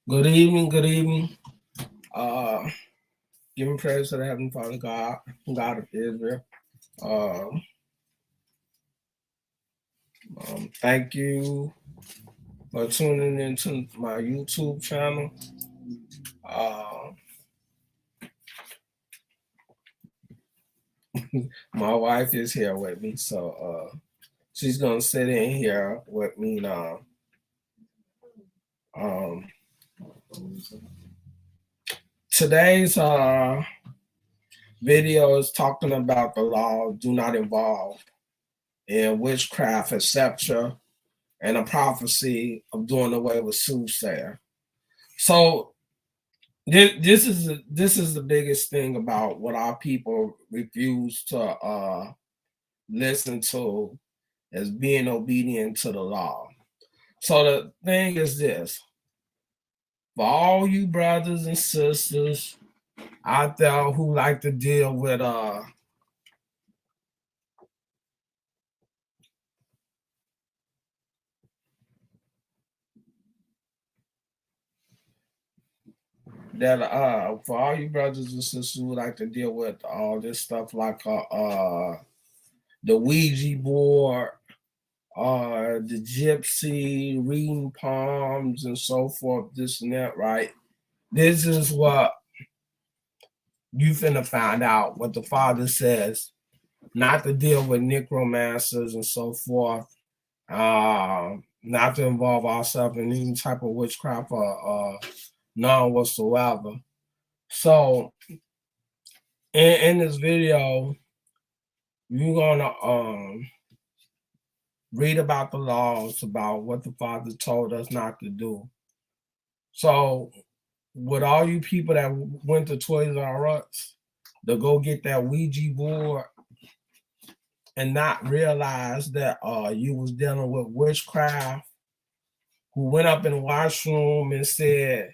Good evening, good evening. Giving praise to the Heavenly Father God, God of Israel. Thank you for tuning into my YouTube channel. My wife is here with me, so she's gonna sit in here with me now. Today's video is talking about the law do not involve in witchcraft, etc., and a prophecy of doing away with soothsayer. So this is the biggest thing about what our people refuse to listen to, is being obedient to the law. So the thing is this: for all you brothers and sisters out there who like to deal with for all you brothers and sisters who like to deal with all this stuff like the Ouija board, the gypsy, reading palms and so forth, this and that, right? This is what you finna find out, what the Father says, not to deal with necromancers and so forth, not to involve ourselves in any type of witchcraft or none whatsoever. So in this video, you're gonna read about the laws, about what the Father told us not to do. So with all you people that went to Toys R Us to go get that Ouija board and not realize that you was dealing with witchcraft, who went up in the washroom and said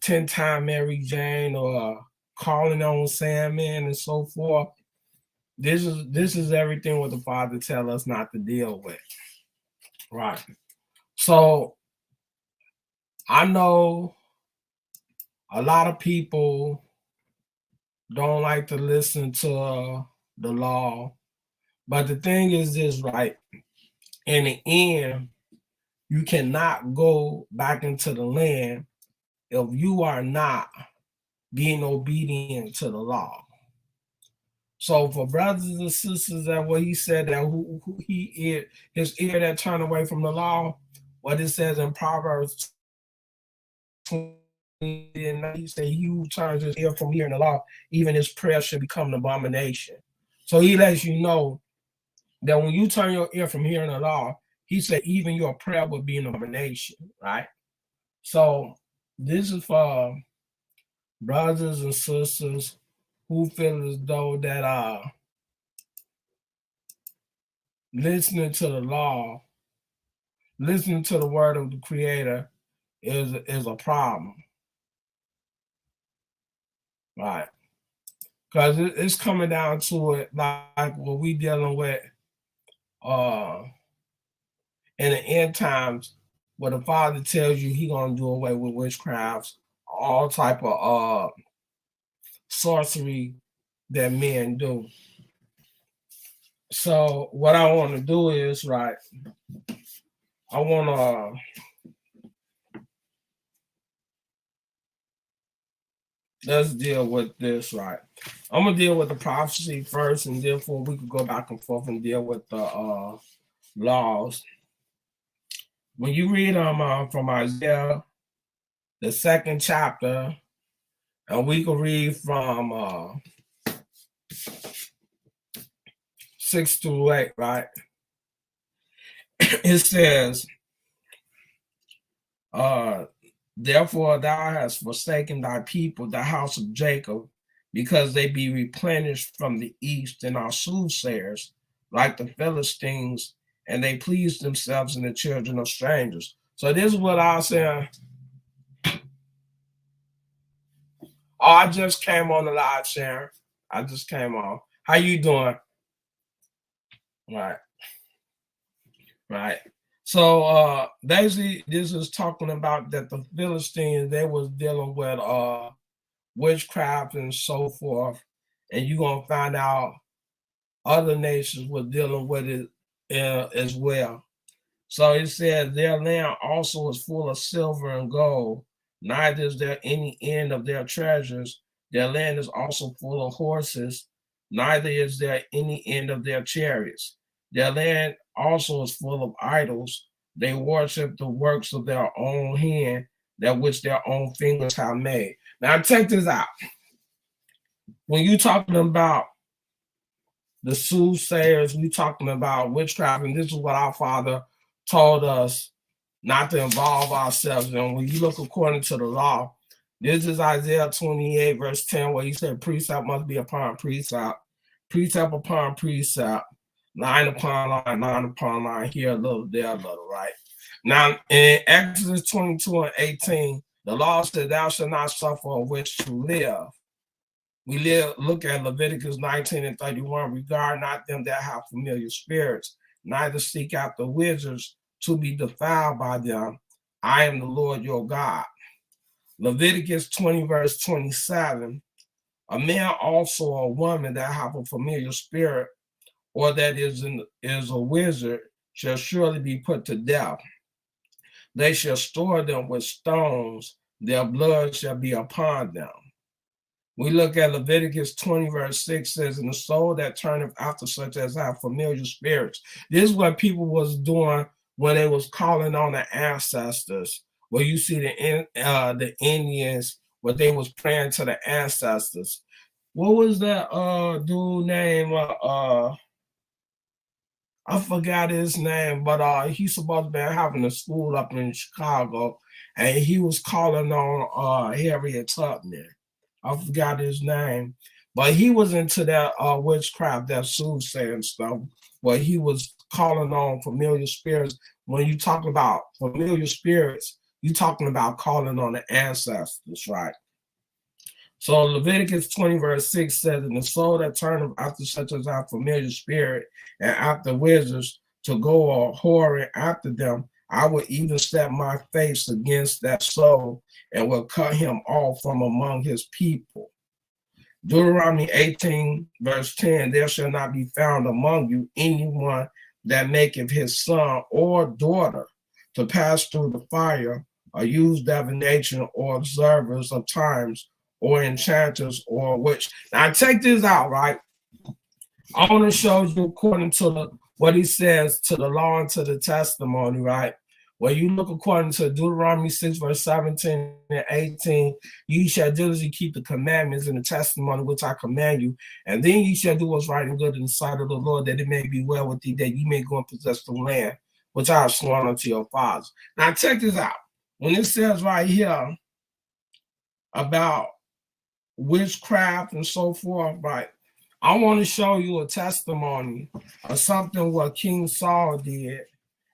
10 times Mary Jane, or calling on Sandman and so forth. This is everything what the Father tell us not to deal with. Right. So I know a lot of people don't like to listen to the law, but the thing is this, right? In the end, you cannot go back into the land if you are not being obedient to the law. So for brothers and sisters, that what he said, that who he his ear that turned away from the law, what it says in Proverbs 20, he said, he who turns his ear from hearing the law, even his prayer should become an abomination. So he lets you know that when you turn your ear from hearing the law, he said even your prayer will be an abomination, right? So this is for brothers and sisters who feel as though that listening to the law, listening to the word of the Creator is a problem, right? Because it's coming down to it, like what we dealing with in the end times, where the Father tells you he gonna do away with witchcrafts, all type of sorcery that men do. So what I want to do is, right, I want to let's deal with this, right? I'm gonna deal with the prophecy first, and therefore we could go back and forth and deal with the laws. When you read from Isaiah, the 2nd chapter, and we could read from 6 through 8, right? It says, therefore thou hast forsaken thy people, the house of Jacob, because they be replenished from the east, and are soothsayers like the Philistines, and they please themselves in the children of strangers. So this is what I was saying. Oh, I just came on the live, Sharon. I just came on. How you doing? Right. So basically this is talking about that the Philistines, they was dealing with witchcraft and so forth, and you're gonna find out other nations were dealing with it as well. So it says their land also is full of silver and gold, neither is there any end of their treasures. Their land is also full of horses, neither is there any end of their chariots. Their land also is full of idols. They worship the works of their own hand, that which their own fingers have made. Now check this out. When you're talking about the soothsayers, we talking about witchcraft, and this is what our Father told us not to involve ourselves in. When you look according to the law, this is Isaiah 28, verse 10, where he said, precept must be upon precept, precept upon precept, line upon line, line upon line, here a little, there a little, right? Now, in Exodus 22 and 18, the law said, thou shalt not suffer a witch to live. We look at Leviticus 19 and 31, regard not them that have familiar spirits, neither seek out the wizards to be defiled by them. I am the Lord your God. Leviticus 20, verse 27, a man also or a woman that have a familiar spirit or that is a wizard shall surely be put to death. They shall store them with stones, their blood shall be upon them. We look at Leviticus 20, verse 6 says, and the soul that turneth after such as have familiar spirits. This is what people was doing when they was calling on the ancestors. Where you see the Indians, where they was praying to the ancestors. What was that dude name? I forgot his name, but he's supposed to be having a school up in Chicago, and he was calling on Harriet Tubman. I forgot his name, but he was into that witchcraft, that soothsaying stuff, where he was calling on familiar spirits. When you talk about familiar spirits, you're talking about calling on the ancestors, right? So Leviticus 20, verse 6 says, and the soul that turneth after such as our familiar spirit and after wizards to go a whoring after them, I will even set my face against that soul and will cut him off from among his people. Deuteronomy 18, verse 10, there shall not be found among you anyone that maketh his son or daughter to pass through the fire, or use divination, or observers of times, or enchanters, or witch. Now take this out, right? I want to show you according to what he says to the law and to the testimony, right? When you look according to Deuteronomy 6, verse 17 and 18, you shall diligently keep the commandments and the testimony which I command you, and then you shall do what's right and good in the sight of the Lord, that it may be well with thee, that you may go and possess the land which I have sworn unto your fathers. Now check this out. When it says right here about witchcraft and so forth, right? I want to show you a testimony of something what King Saul did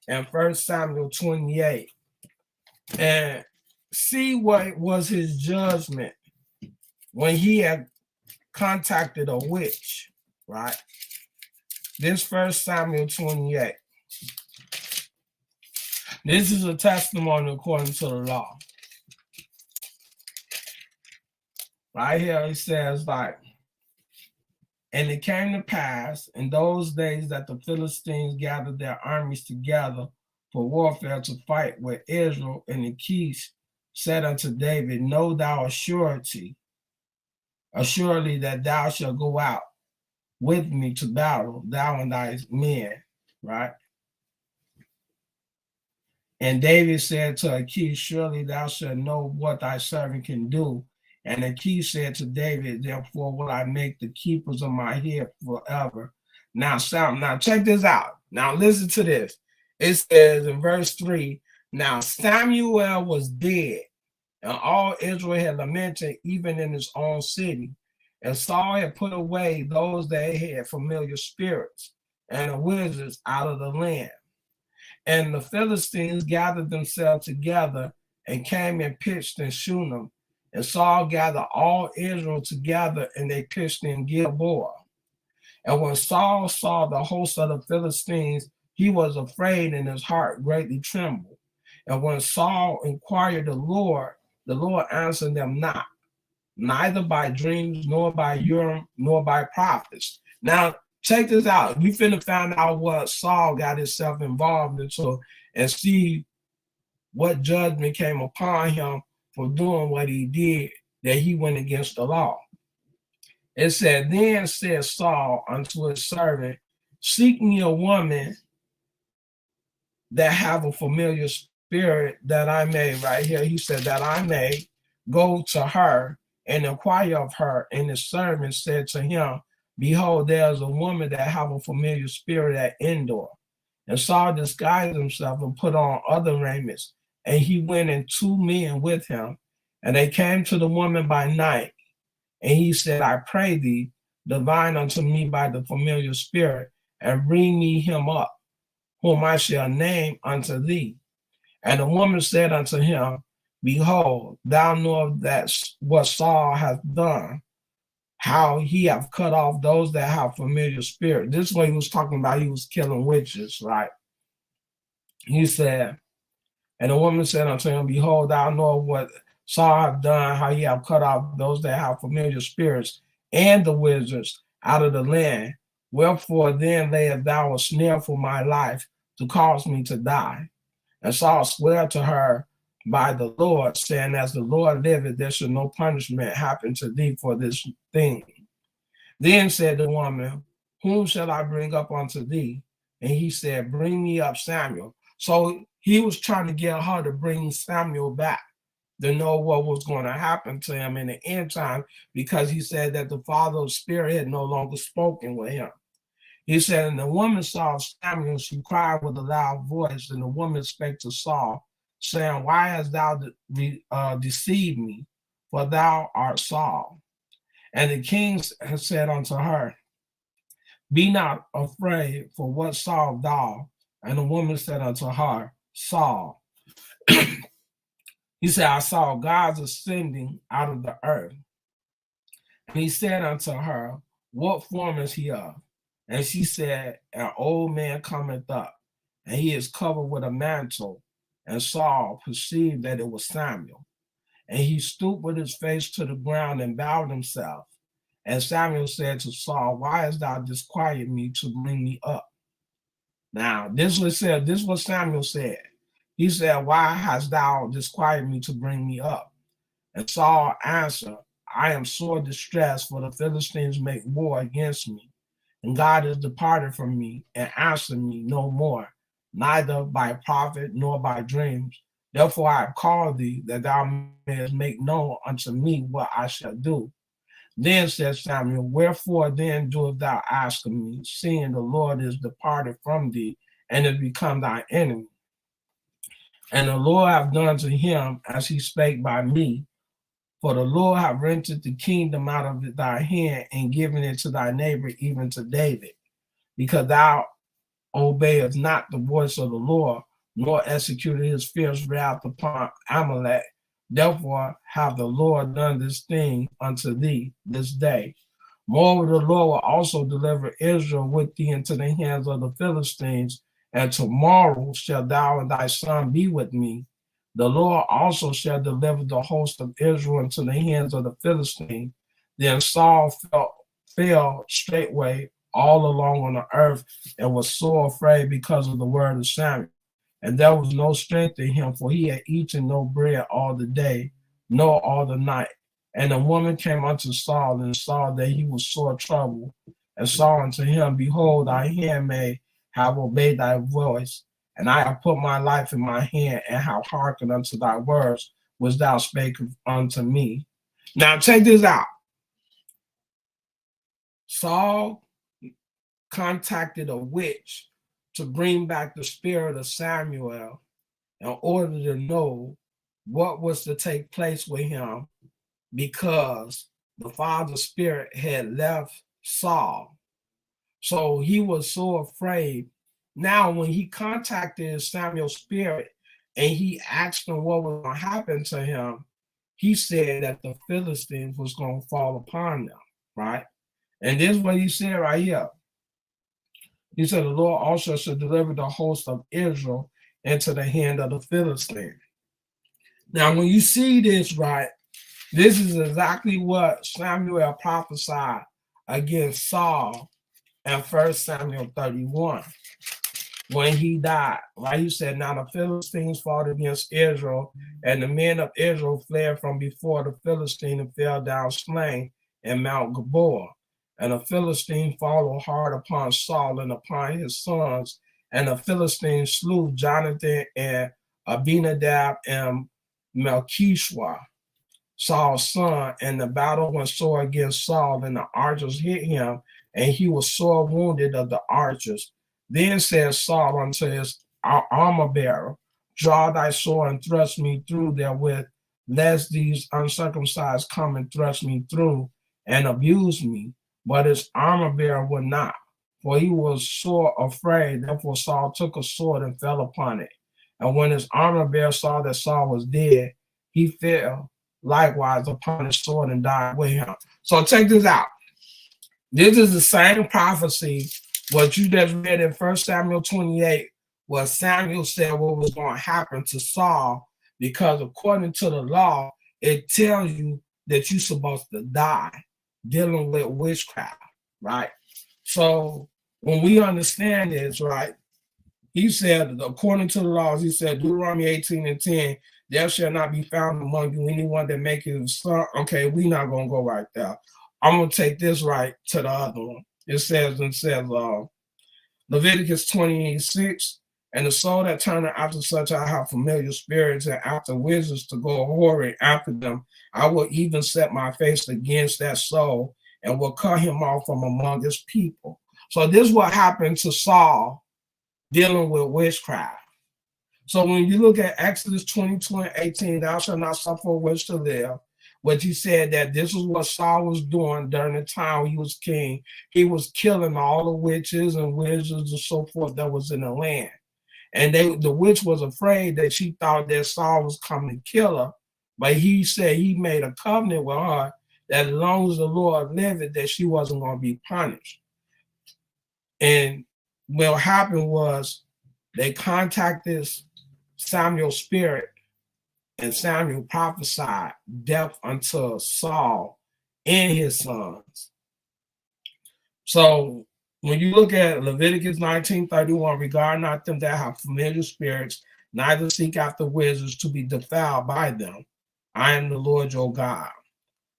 in 1 Samuel 28, and see what was his judgment when he had contacted a witch, right? This 1 Samuel 28. This is a testimony according to the law. Right here it says, like, and it came to pass in those days that the Philistines gathered their armies together for warfare to fight with Israel, and Achish said unto David, know thou assuredly that thou shalt go out with me to battle, thou and thy men, right? And David said to Achish, surely thou shalt know what thy servant can do. And Achish said to David, therefore will I make the keepers of my head forever. Now check this out. Now listen to this. It says in verse 3, now Samuel was dead, and all Israel had lamented, even in his own city. And Saul had put away those that had familiar spirits and the wizards out of the land. And the Philistines gathered themselves together and came and pitched in Shunem. And Saul gathered all Israel together, and they pitched in Gilboa. And when Saul saw the host of the Philistines he was afraid and his heart greatly trembled. And when Saul inquired the Lord answered them not, neither by dreams, nor by Urim, nor by prophets. Now, check this out. We finna find out what Saul got himself involved into and see what judgment came upon him for doing what he did, that he went against the law. It said, then said Saul unto his servant, seek me a woman that have a familiar spirit, that I may, right here, he said, that I may go to her and inquire of her. And the servant said to him, behold, there is a woman that have a familiar spirit at Endor. And Saul disguised himself and put on other raiments. And he went and 2 men with him. And they came to the woman by night. And he said, I pray thee, divine unto me by the familiar spirit, and bring me him up, whom I shall name unto thee. And the woman said unto him, behold, thou knowest that what Saul hath done, how he have cut off those that have familiar spirit. This is what he was talking about. He was killing witches, right? He said, and the woman said unto him, behold, thou knowest what Saul hath done, how he have cut off those that have familiar spirits and the wizards out of the land. Wherefore then layest thou a snare for my life to cause me to die? And Saul swore to her by the Lord, saying, as the Lord liveth, there shall no punishment happen to thee for this thing. Then said the woman, whom shall I bring up unto thee? And he said, bring me up Samuel. So he was trying to get her to bring Samuel back, to know what was going to happen to him in the end time, because he said that the Father's spirit had no longer spoken with him. He said, and the woman saw Samuel, she cried with a loud voice, and the woman spake to Saul, saying, why hast thou deceived me? For thou art Saul. And the king said unto her, be not afraid, for what sawest thou? And the woman said unto her, Saul. He said, I saw gods ascending out of the earth. And he said unto her, what form is he of? And she said, an old man cometh up, and he is covered with a mantle. And Saul perceived that it was Samuel. And he stooped with his face to the ground and bowed himself. And Samuel said to Saul, why hast thou disquieted me to bring me up? Now, this was what Samuel said. He said, why hast thou disquieted me to bring me up? And Saul answered, I am sore distressed, for the Philistines make war against me. And God is departed from me and answered me no more, neither by prophet nor by dreams. Therefore I have called thee, that thou mayest make known unto me what I shall do. Then said Samuel, wherefore then doest thou ask of me, seeing the Lord is departed from thee, and is become thy enemy? And the Lord hath done to him as he spake by me. For the Lord hath rented the kingdom out of thy hand, and given it to thy neighbor, even to David, because thou obeyest not the voice of the Lord, nor executed his fierce wrath upon Amalek. Therefore hath the Lord done this thing unto thee this day. Moreover, the Lord will also deliver Israel with thee into the hands of the Philistines, and tomorrow shalt thou and thy son be with me. The Lord also shall deliver the host of Israel into the hands of the Philistines. Then Saul fell straightway all along on the earth, and was sore afraid because of the word of Samuel. And there was no strength in him, for he had eaten no bread all the day, nor all the night. And the woman came unto Saul, and saw that he was sore troubled, and saw unto him, behold, thy handmaid have obeyed thy voice, and I have put my life in my hand, and have hearkened unto thy words, which thou spake unto me. Now check this out. Saul contacted a witch to bring back the spirit of Samuel in order to know what was to take place with him, because the Father's spirit had left Saul. So he was so afraid. Now, when he contacted Samuel's spirit and he asked him what was going to happen to him, he said that the Philistines was going to fall upon them, right? And this is what he said right here. He said, the Lord also should deliver the host of Israel into the hand of the Philistine. Now, when you see this, right, this is exactly what Samuel prophesied against Saul in 1 Samuel 31 when he died. Right? He said, now the Philistines fought against Israel, and the men of Israel fled from before the Philistine and fell down slain in Mount Gilboa. And the Philistine followed hard upon Saul and upon his sons, and the Philistines slew Jonathan and Abinadab and Melchishua, Saul's son, and the battle went sore against Saul, and the archers hit him, and he was sore wounded of the archers. Then said Saul unto his armor bearer, draw thy sword and thrust me through therewith, lest these uncircumcised come and thrust me through and abuse me. But his armor bearer would not, for he was sore afraid. Therefore Saul took a sword and fell upon it. And when his armor bearer saw that Saul was dead, he fell likewise upon his sword and died with him. So check this out. This is the same prophecy what you just read in 1 Samuel 28, where Samuel said what was going to happen to Saul, because according to the law, it tells you that you're supposed to die dealing with witchcraft, right? So when we understand this, right, he said, according to the laws, he said, Deuteronomy 18:10, there shall not be found among you anyone that maketh son. Okay, we're not going to go right there. I'm going to take this right to the other one. It says, Leviticus 28:6, and the soul that turneth after such I have familiar spirits and after wizards to go whoring after them, I will even set my face against that soul and will cut him off from among his people. So this is what happened to Saul dealing with witchcraft. So when you look at Exodus 20:18, thou shalt not suffer a witch to live, but you said that this is what Saul was doing during the time he was king. He was killing all the witches and wizards and so forth that was in the land. And the witch was afraid that she thought that Saul was coming to kill her. But he said he made a covenant with her that as long as the Lord lived, that she wasn't going to be punished. And what happened was they contacted Samuel's spirit, and Samuel prophesied death unto Saul and his sons. So when you look at Leviticus 19:31, regard not them that have familiar spirits, neither seek after wizards to be defiled by them. I am the Lord your God.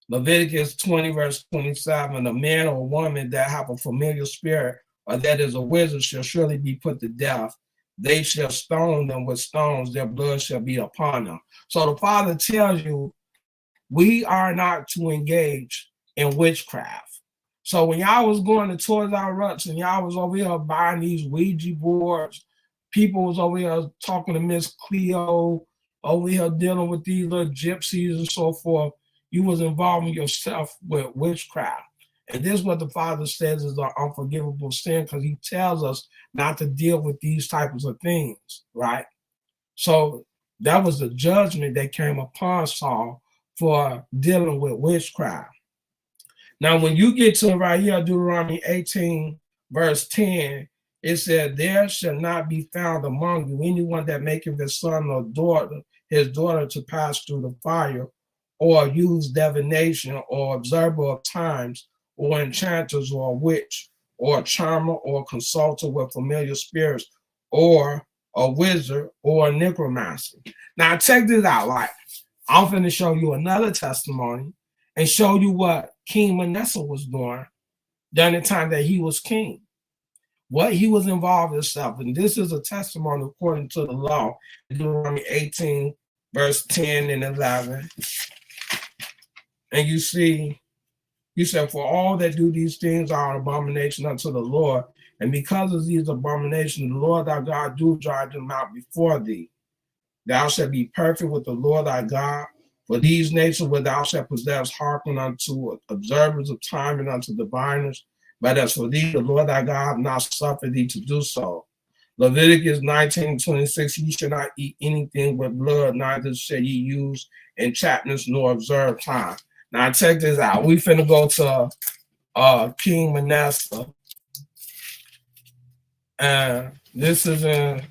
Leviticus 20:27, a man or a woman that have a familiar spirit or that is a wizard shall surely be put to death. They shall stone them with stones, their blood shall be upon them. So the Father tells you, we are not to engage in witchcraft. So when y'all was going to Toys R Us and y'all was over here buying these Ouija boards, people was over here talking to Miss Cleo, over here dealing with these little gypsies and so forth, you was involving yourself with witchcraft. And this is what the Father says is an unforgivable sin, because he tells us not to deal with these types of things, right? So that was the judgment that came upon Saul for dealing with witchcraft. Now, when you get to right here, Deuteronomy 18:10, it said, there shall not be found among you anyone that maketh his son or daughter, his daughter to pass through the fire, or use divination, or observer of times, or enchanters, or a witch, or a charmer, or a consulter with familiar spirits, or a wizard, or a necromancer. Now, check this out. Like, I'm going to show you another testimony and show you what King Manasseh was doing during the time that he was king, what he was involved in himself. And this is a testimony according to the law, Deuteronomy 18:10 and 11. And you see, you said, for all that do these things are an abomination unto the Lord. And because of these abominations, the Lord thy God do drive them out before thee. Thou shalt be perfect with the Lord thy God. For these nations where thou shalt possess, hearken unto observers of time and unto diviners. But as for thee, the Lord thy God hath not suffered thee to do so. Leviticus 19:26, ye shall not eat anything with blood, neither shall ye use enchantments nor observe time. Now check this out. We finna go to King Manasseh. And this is in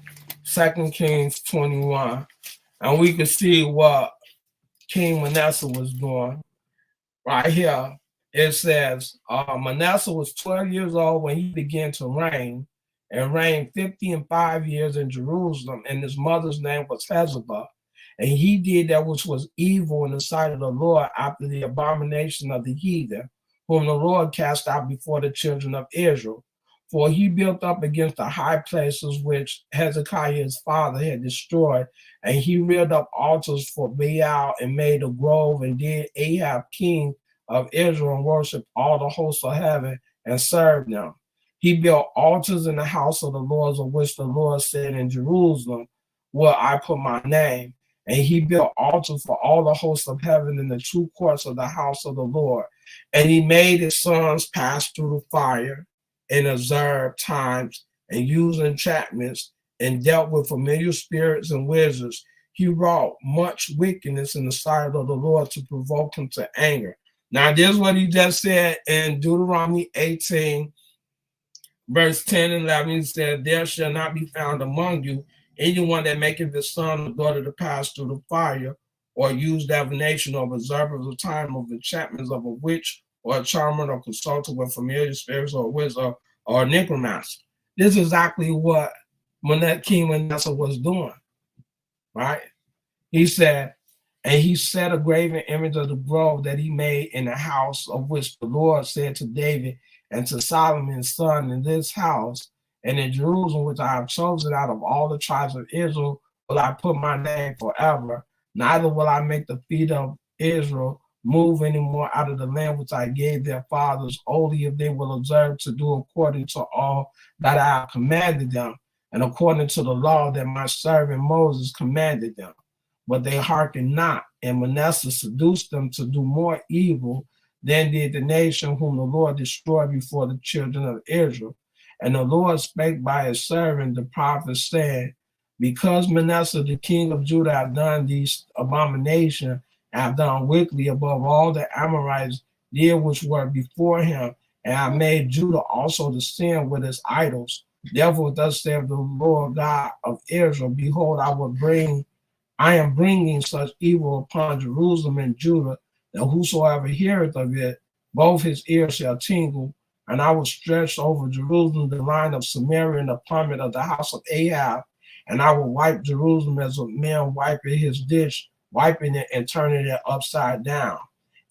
2 Kings 21. And we can see what King Manasseh was doing. Right here, it says, Manasseh was 12 years old when he began to reign, and reigned 50 and 5 years in Jerusalem, and his mother's name was Hezebah. And he did that which was evil in the sight of the Lord after the abomination of the heathen, whom the Lord cast out before the children of Israel. For he built up against the high places which Hezekiah his father had destroyed, and he reared up altars for Baal and made a grove, and did Ahab king of Israel and worshiped all the hosts of heaven and served them. He built altars in the house of the Lord, of which the Lord said, in Jerusalem will I put my name. And he built altars for all the hosts of heaven in the true courts of the house of the Lord. And he made his sons pass through the fire and observed times and used enchantments and dealt with familiar spirits and wizards. He wrought much wickedness in the sight of the Lord to provoke him to anger. Now, this is what he just said in Deuteronomy 18, verse 10 and 11. He said, there shall not be found among you anyone that maketh his son or daughter to pass through the fire, or use divination, or observers of time, of enchantments of a witch, or a charmer, or consultant with familiar spirits, or a wizard, or a necromancer. This is exactly what King Manasseh was doing, right? He said, and he set a graven image of the grove that he made in the house, of which the Lord said to David and to Solomon his son, in this house and in Jerusalem, which I have chosen out of all the tribes of Israel, will I put my name forever. Neither will I make the feet of Israel move anymore out of the land which I gave their fathers, only if they will observe to do according to all that I have commanded them, and according to the law that my servant Moses commanded them. But they hearkened not, and Manasseh seduced them to do more evil than did the nation whom the Lord destroyed before the children of Israel. And the Lord spake by his servant the prophet, saying, because Manasseh the king of Judah hath done these abominations, have done wickedly above all the Amorites did which were before him, and have made Judah also to sin with its idols. Therefore thus saith the Lord God of Israel, behold, I am bringing such evil upon Jerusalem and Judah, that whosoever heareth of it, both his ears shall tingle, and I will stretch over Jerusalem the line of Samaria and the plummet of the house of Ahab, and I will wipe Jerusalem as a man wiping his dish, wiping it and turning it upside down.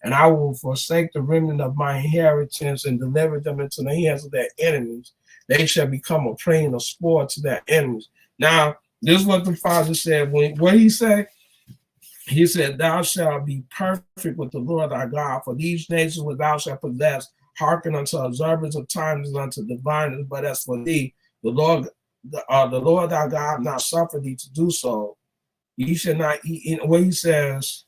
And I will forsake the remnant of my inheritance and deliver them into the hands of their enemies. They shall become a prey and a sport to their enemies. Now, this is what the Father said. What he said? He said, thou shalt be perfect with the Lord thy God, for these nations which thou shalt possess, hearken unto observers of times and unto diviners. But as for thee, the Lord thy God not suffer thee to do so. Ye shall not eat. What he says,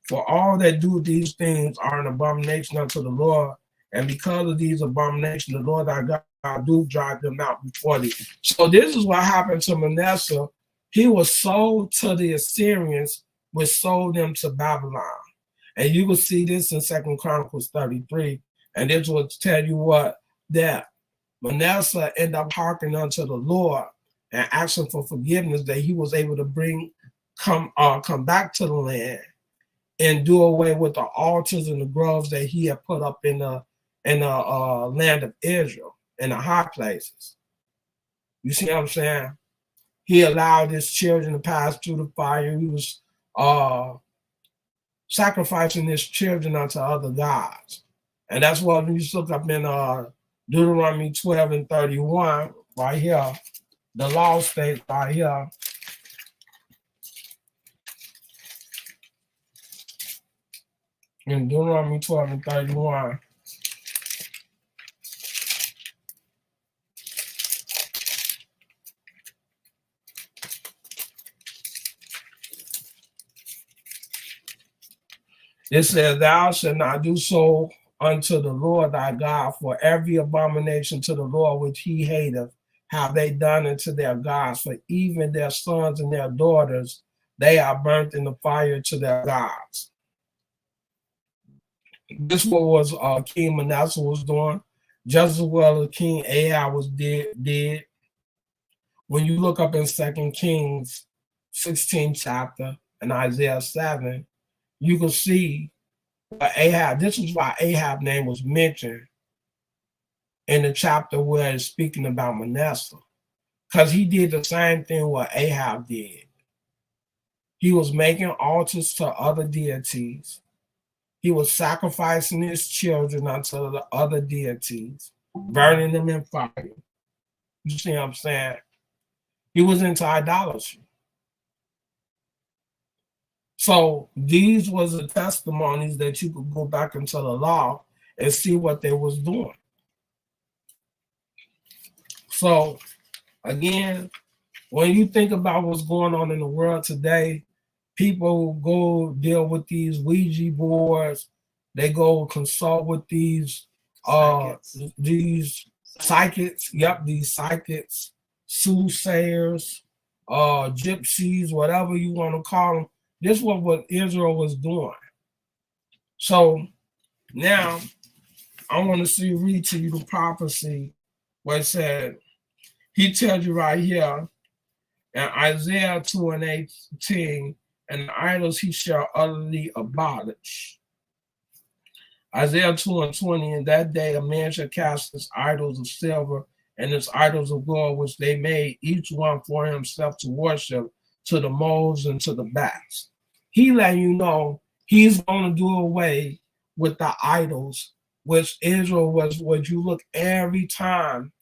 for all that do these things are an abomination unto the Lord, and because of these abominations, the Lord thy God do drive them out before thee. So this is what happened to Manasseh. He was sold to the Assyrians, which sold them to Babylon. And you will see this in 2 Chronicles 33. And this will tell you what, that Manasseh ended up hearkening unto the Lord and asking for forgiveness, that he was able to come back to the land and do away with the altars and the groves that he had put up in the land of Israel, in the high places. You see what I'm saying? He allowed his children to pass through the fire. He was sacrificing his children unto other gods. And that's what you look up in Deuteronomy 12 and 31, right here. The law states right here. In Deuteronomy 12 and 31. It says, thou shalt not do so unto the Lord thy God, for every abomination to the Lord which he hateth have they done unto their gods, for even their sons and their daughters they are burnt in the fire to their gods. This was King Manasseh was doing, just as well as King Ahab was did. when you look up in 2 Kings 16 chapter and Isaiah 7, you can see what Ahab, this is why Ahab's name was mentioned in the chapter where it's speaking about Manasseh. Because he did the same thing what Ahab did. He was making altars to other deities. He was sacrificing his children unto the other deities, burning them in fire. You see what I'm saying? He was into idolatry. So these was the testimonies that you could go back into the law and see what they was doing. So again, when you think about what's going on in the world today, people go deal with these Ouija boards. They go consult with these psychics. Yep, these psychics, SootheSayers, gypsies, whatever you want to call them. This was what Israel was doing. So now I want to read to you the prophecy where it said, he tells you right here in Isaiah 2:18, and the idols he shall utterly abolish. Isaiah 2:20, in that day a man shall cast his idols of silver and his idols of gold, which they made each one for himself to worship, to the moles and to the bats. He let you know he's going to do away with the idols, which Israel was, what you look every time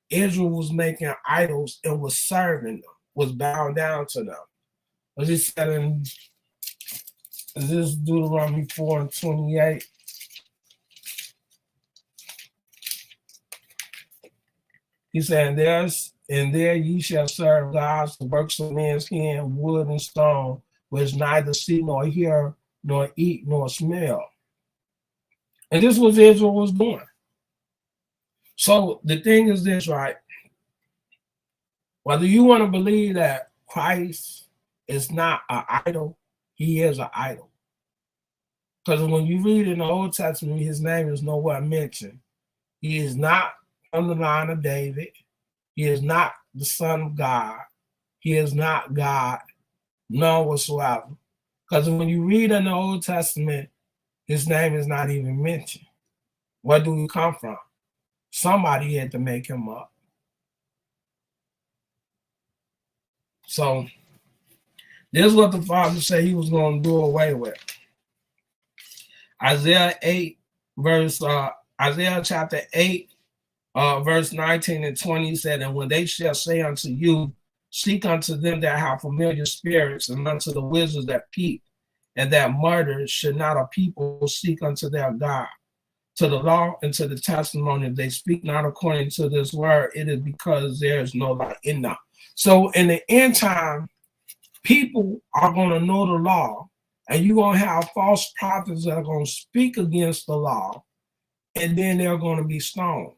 Israel was making idols and was serving them, was bowing down to them. As he said in this Deuteronomy 4:28. He said, and there ye shall serve gods, the works of men's hand, wood and stone, which neither see nor hear, nor eat, nor smell. And this was Israel was doing. So the thing is this, right? Whether you want to believe that Christ is not an idol, he is an idol. Because when you read in the Old Testament, his name is nowhere mentioned. He is not from the line of David. He is not the Son of God. He is not God, none whatsoever. Because when you read in the Old Testament, his name is not even mentioned. Where do he come from? Somebody had to make him up. So this is what the Father said he was going to do away with. Isaiah chapter 8, verse 19 and 20 said, and when they shall say unto you, seek unto them that have familiar spirits, and unto the wizards that peep, and that murder, should not a people seek unto their God? To the law and to the testimony, if they speak not according to this word, it is because there is no light in them. So in the end time, people are going to know the law, and you're going to have false prophets that are going to speak against the law, and then they're going to be stoned.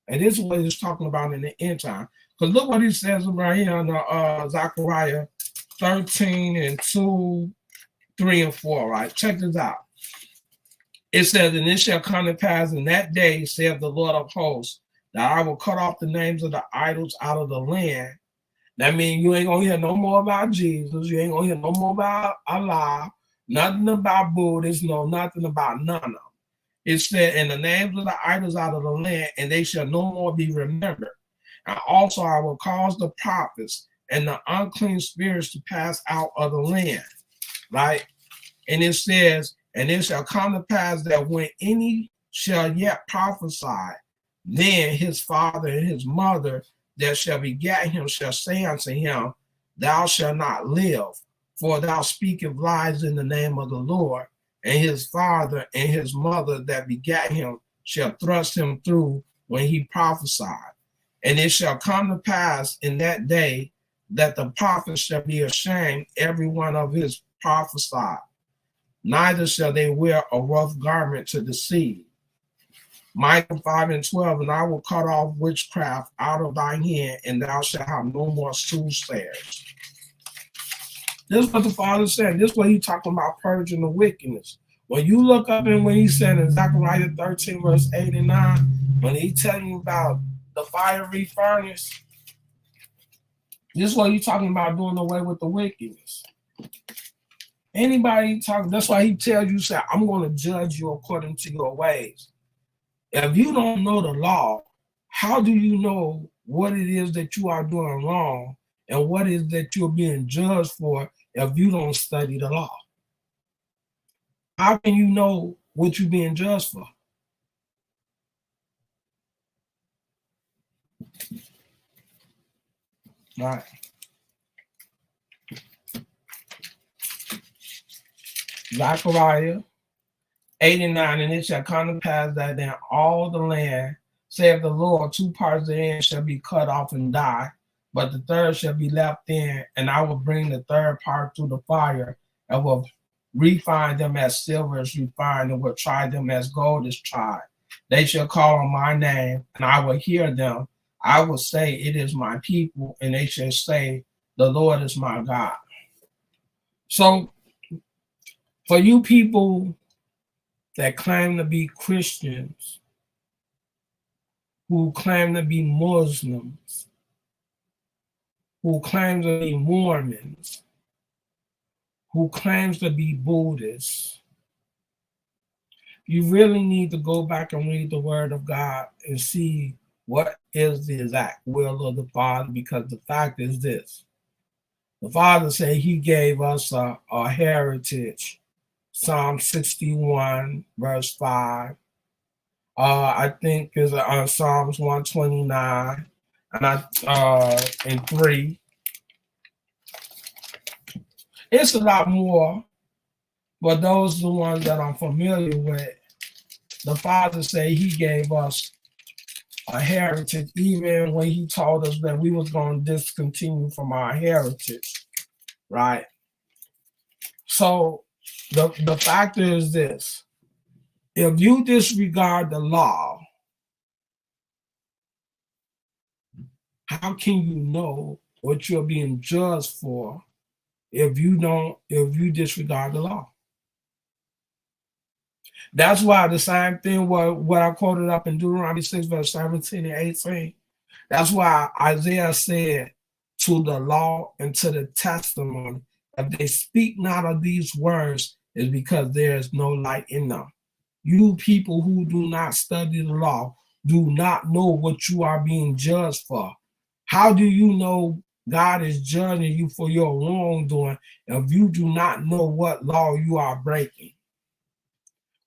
And this is what he's talking about in the end time. Because look what he says right here in Zechariah 13 and 2, 3 and 4, right? Check this out. It says, and it shall come to pass in that day, saith the Lord of hosts, that I will cut off the names of the idols out of the land. That means you ain't going to hear no more about Jesus. You ain't going to hear no more about Allah, nothing about Buddhists, nothing about none of them. It said, and the names of the idols out of the land, and they shall no more be remembered. And also I will cause the prophets and the unclean spirits to pass out of the land. Right? And it says, and it shall come to pass that when any shall yet prophesy, then his father and his mother that shall begat him shall say unto him, thou shalt not live, for thou speakest lies in the name of the Lord. And his father and his mother that begat him shall thrust him through when he prophesied. And it shall come to pass in that day that the prophet shall be ashamed, every one of his prophesied. Neither shall they wear a rough garment to deceive. Micah 5 and 12, and I will cut off witchcraft out of thine hand, and thou shalt have no more soothsayers. This is what the Father said. This is what he's talking about, purging the wickedness. When you look up and when he said in Zechariah 13, verse 8 and 9, when he telling you about the fiery furnace, This is what you're talking about, doing away with the wickedness. Anybody talk, that's why he tells you, say, I'm going to judge you according to your ways. If you don't know the law, how do you know what it is that you are doing wrong and what is that you're being judged for if you don't study the law? How can you know what you're being judged for? Right. Zechariah 89, and it shall come to pass that in all the land, saith the Lord, 2 parts therein shall be cut off and die, but the third shall be left in, and I will bring the third part through the fire, and will refine them as silver is refined, and will try them as gold is tried. They shall call on my name, and I will hear them. I will say, it is my people, and they shall say, the Lord is my God. So, for you people that claim to be Christians, who claim to be Muslims, who claim to be Mormons, who claims to be Buddhists, you really need to go back and read the Word of God and see what is the exact will of the Father, because the fact is this. The Father said he gave us a heritage. Psalm 61, verse 5. I think is Psalms 129 and 3. It's a lot more, but those are the ones that I'm familiar with. The Father said he gave us a heritage, even when he told us that we was going to discontinue from our heritage, right? So the factor is this. If you disregard the law, how can you know what you're being judged for if you disregard the law? That's why the same thing what I quoted up in Deuteronomy 6, verse 17 and 18. That's why Isaiah said, to the law and to the testimony, if they speak not of these words, is because there is no light in them. You people who do not study the law do not know what you are being judged for. How do you know God is judging you for your wrongdoing if you do not know what law you are breaking?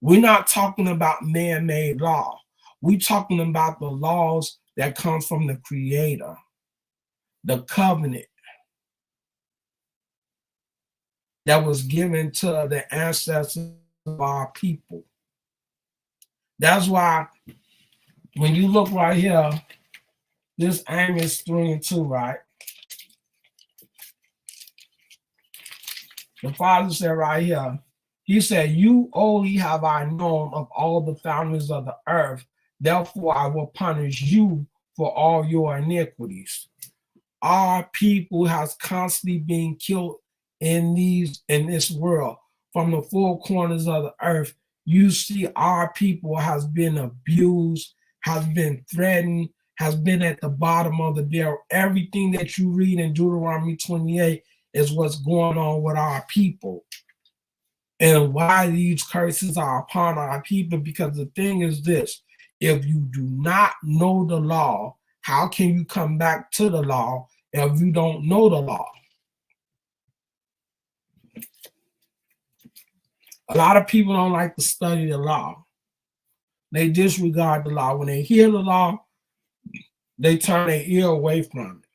We're not talking about man-made law. We're talking about the laws that come from the Creator, the covenant that was given to the ancestors of our people. That's why when you look right here, this Amos 3 and 2, right? The Father said right here, he said, you only have I known of all the founders of the earth, therefore I will punish you for all your iniquities. Our people has constantly been killed in this world. From the four corners of the earth, you see our people has been abused, has been threatened, has been at the bottom of the barrel. Everything that you read in Deuteronomy 28 is what's going on with our people. And why these curses are upon our people, because the thing is this, if you do not know the law, how can you come back to the law if you don't know the law? A lot of people don't like to study the law. They disregard the law. When they hear the law, they turn their ear away from it.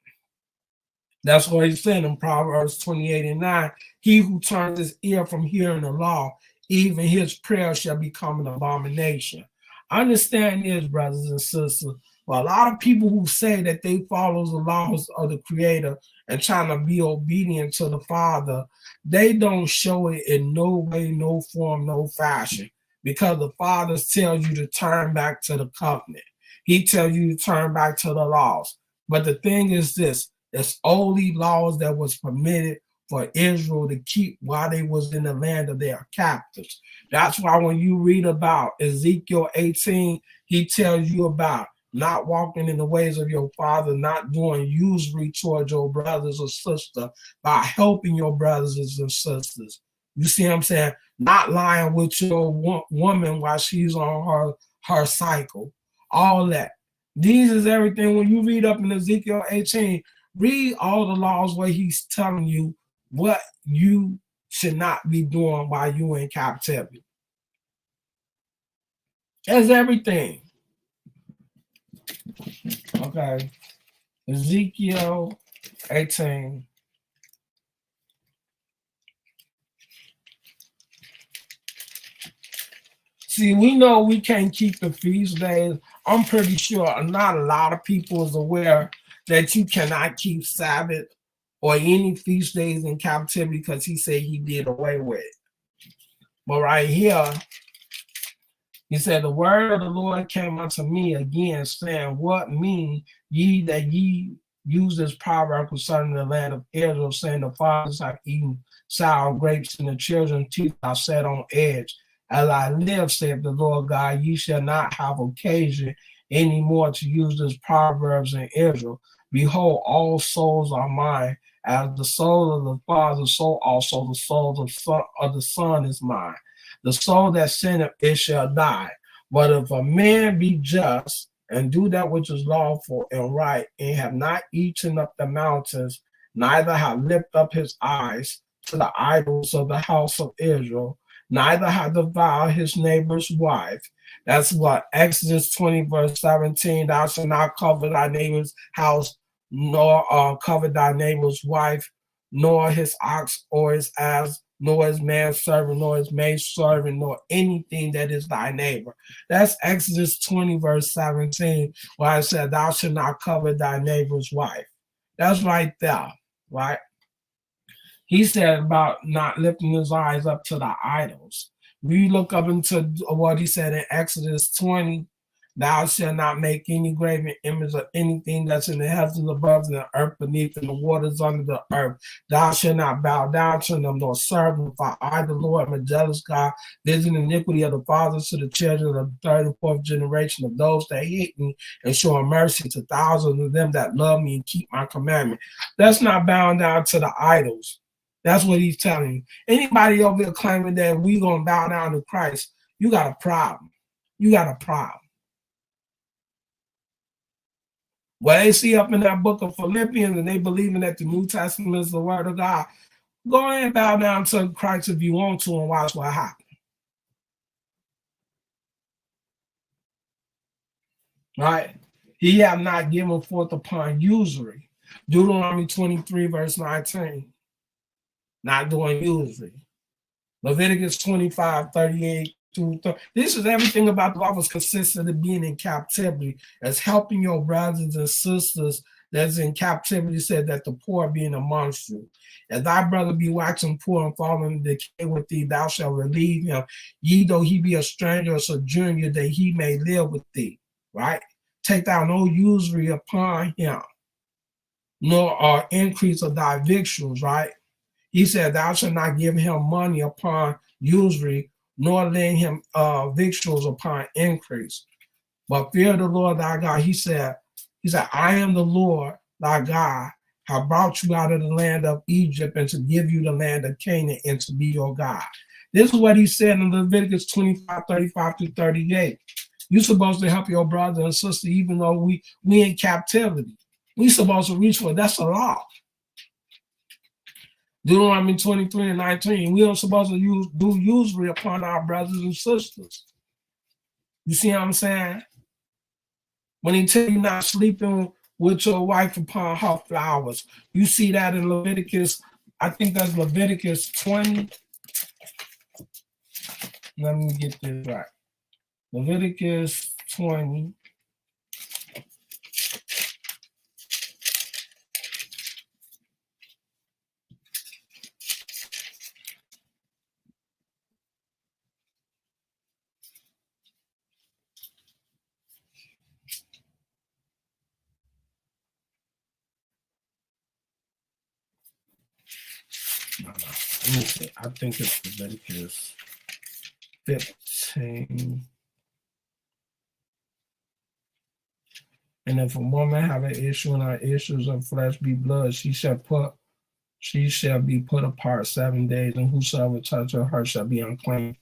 That's what he said in Proverbs 28 and 9. He who turns his ear from hearing the law, even his prayer shall become an abomination. Understand this, brothers and sisters. Well, a lot of people who say that they follow the laws of the Creator and trying to be obedient to the Father, they don't show it in no way, no form, no fashion, because the Father tells you to turn back to the covenant. He tells you to turn back to the laws. But the thing is this, it's only laws that was permitted for Israel to keep while they was in the land of their captives. That's why when you read about Ezekiel 18, he tells you about not walking in the ways of your father, not doing usury towards your brothers or sisters, by helping your brothers and sisters. You see what I'm saying? Not lying with your woman while she's on her cycle. All that. These is everything. When you read up in Ezekiel 18, read all the laws where he's telling you what you should not be doing while you're in captivity. That's everything. Okay. Ezekiel 18. See, we know we can't keep the feast days. I'm pretty sure not a lot of people is aware that you cannot keep Sabbath or any feast days in captivity because he said he did away with it. But right here, he said, the word of the Lord came unto me again, saying, what mean ye that ye use this proverb concerning the land of Israel, saying the fathers have eaten sour grapes and the children's teeth are set on edge. As I live, saith the Lord God, ye shall not have occasion any more to use this proverbs in Israel. Behold, all souls are mine. As the soul of the Father, so also the soul of the Son is mine. The soul that sinneth, it shall die. But if a man be just and do that which is lawful and right, and have not eaten up the mountains, neither have lifted up his eyes to the idols of the house of Israel, neither have devoured his neighbor's wife. That's what Exodus 20, verse 17. Thou shalt not cover thy neighbor's house, nor cover thy neighbor's wife, nor his ox or his ass, nor his manservant, nor his maidservant, nor anything that is thy neighbor. That's Exodus 20, verse 17, where I said, thou shalt not cover thy neighbor's wife. That's right there, right? He said about not lifting his eyes up to the idols. We look up into what he said in Exodus 20, thou shalt not make any graven image of anything that's in the heavens above and the earth beneath and the waters under the earth. Thou shalt not bow down to them nor serve them, for I, the Lord, am a jealous God, visiting iniquity of the fathers to the children of the third and fourth generation of those that hate me, and showing mercy to thousands of them that love me and keep my commandment. That's not bowing down to the idols. That's what he's telling you. Anybody over there claiming that we're going to bow down to Christ, you got a problem. You got a problem. Well, they see up in that book of Philippians and they believing that the New Testament is the word of God. Go ahead and bow down to Christ if you want to and watch what happens. Right? He have not given forth upon usury. Deuteronomy 23, verse 19. Not doing usury. Leviticus 25, 38. This is everything about the law was consistent of being in captivity, as helping your brothers and sisters that's in captivity, said that the poor being amongst you. If thy brother be waxing poor and falling into decay with thee, thou shalt relieve him, ye though he be a stranger or sojourner, that he may live with thee. Right? Take thou no usury upon him, nor increase of thy victuals, right? He said, thou shalt not give him money upon usury, nor lend him victuals upon increase. But fear the Lord thy God. He said, I am the Lord thy God, have brought you out of the land of Egypt and to give you the land of Canaan and to be your God. This is what he said in Leviticus 25, 35 through 38. You're supposed to help your brother and sister even though we in captivity. We supposed to reach for it. That's a law. Deuteronomy 23 and 19. We are supposed to do usury upon our brothers and sisters. You see what I'm saying? When he tell you not sleeping with your wife upon her flowers, you see that in Leviticus. I think that's Leviticus 20. Let me get this right. Leviticus 20. Let me see. I think it's Leviticus 15. And if a woman have an issue and her issues of flesh be blood, she shall be put apart 7 days, and whosoever toucheth her shall be unclean.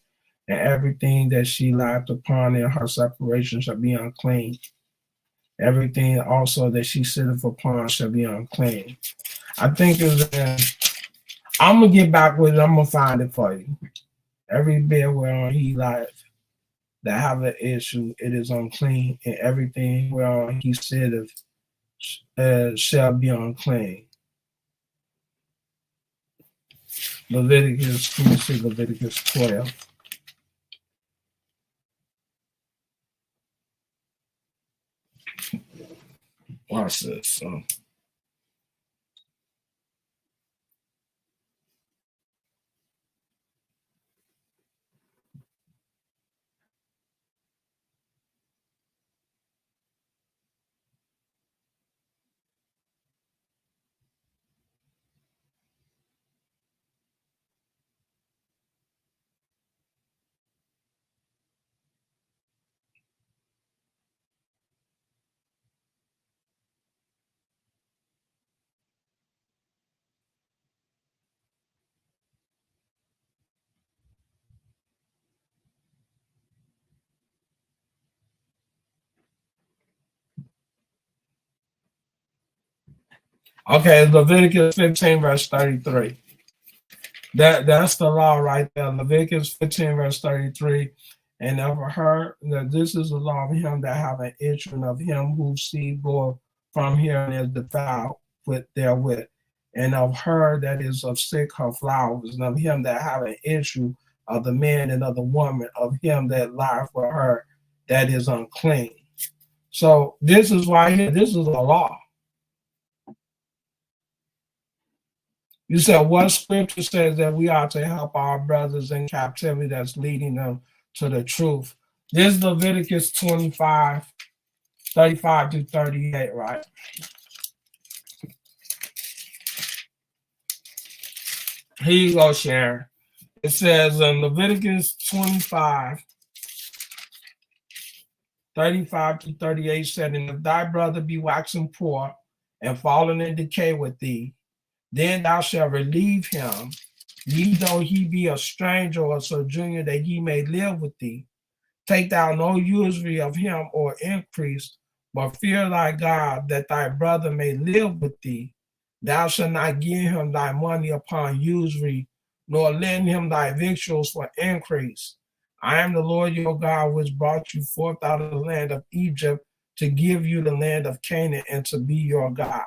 And everything that she lapped upon in her separation shall be unclean. Everything also that she sitteth upon shall be unclean. I think I'm gonna get back with it. I'm gonna find it for you. Every bed whereon he lieth that have an issue, it is unclean, and everything whereon he sitteth shall be unclean. Leviticus 12. Watch this. Okay, Leviticus 15, verse 33. That's the law right there. Leviticus 15, verse 33. And of her, that this is the law of him that have an issue, and of him whose seed go from here and is defiled with therewith. And of her that is of sick her flowers, and of him that have an issue of the man and of the woman, of him that lieth with her that is unclean. So this is why here, this is a law. You said what scripture says that we are to help our brothers in captivity that's leading them to the truth. This is Leviticus 25, 35 to 38, right? Here you go, Sharon. It says in Leviticus 25, 35 to 38, said, and if thy brother be waxen poor and fallen in decay with thee, then thou shalt relieve him, ye though he be a stranger or a sojourner, that he may live with thee. Take thou no usury of him or increase, but fear thy God, that thy brother may live with thee. Thou shalt not give him thy money upon usury, nor lend him thy victuals for increase. I am the Lord your God, which brought you forth out of the land of Egypt to give you the land of Canaan and to be your God.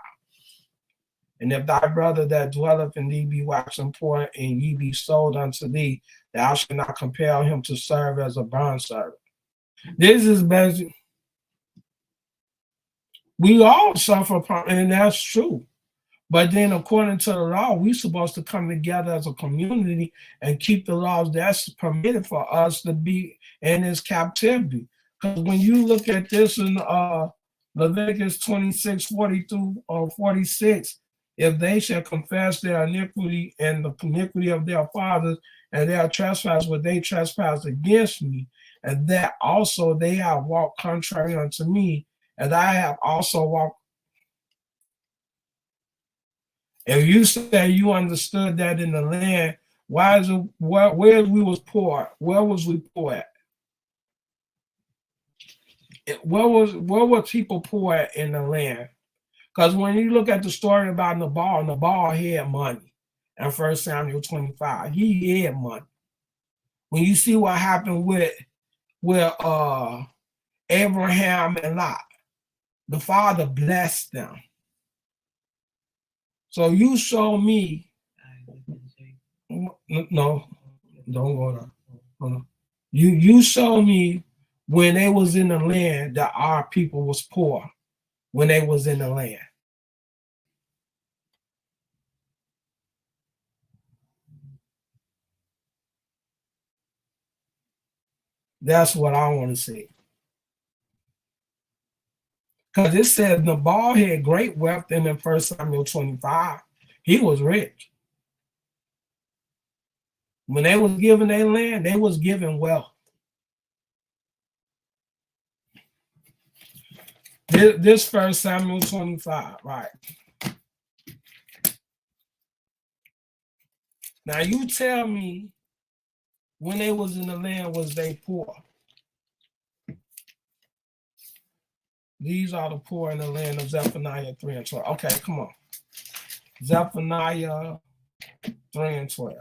And if thy brother that dwelleth in thee be waxen poor, and ye be sold unto thee, thou shalt not compel him to serve as a bondservant. This is basic. We all suffer from, and that's true. But then, according to the law, we're supposed to come together as a community and keep the laws that's permitted for us to be in this captivity. Because when you look at this in Leviticus 26, 42 or 46, if they shall confess their iniquity and the iniquity of their fathers and their trespass, what they trespass against me, and that also they have walked contrary unto me, and I have also walked. If you say you understood that in the land, why is it where we was poor? Where was we poor at? Where were people poor at in the land? Because when you look at the story about Nabal had money. In 1 Samuel 25, he had money. When you see what happened with Abraham and Lot, the Father blessed them. So you show me. No, don't go there. Hold on. You show me when they was in the land that our people was poor when they was in the land. That's what I want to see. Because it says Nabal had great wealth in the 1 Samuel 25. He was rich. When they was given their land, they was given wealth. This 1 Samuel 25, right? Now you tell me, when they was in the land, was they poor? These are the poor in the land of Zephaniah 3 and 12. Okay, come on. Zephaniah 3 and 12.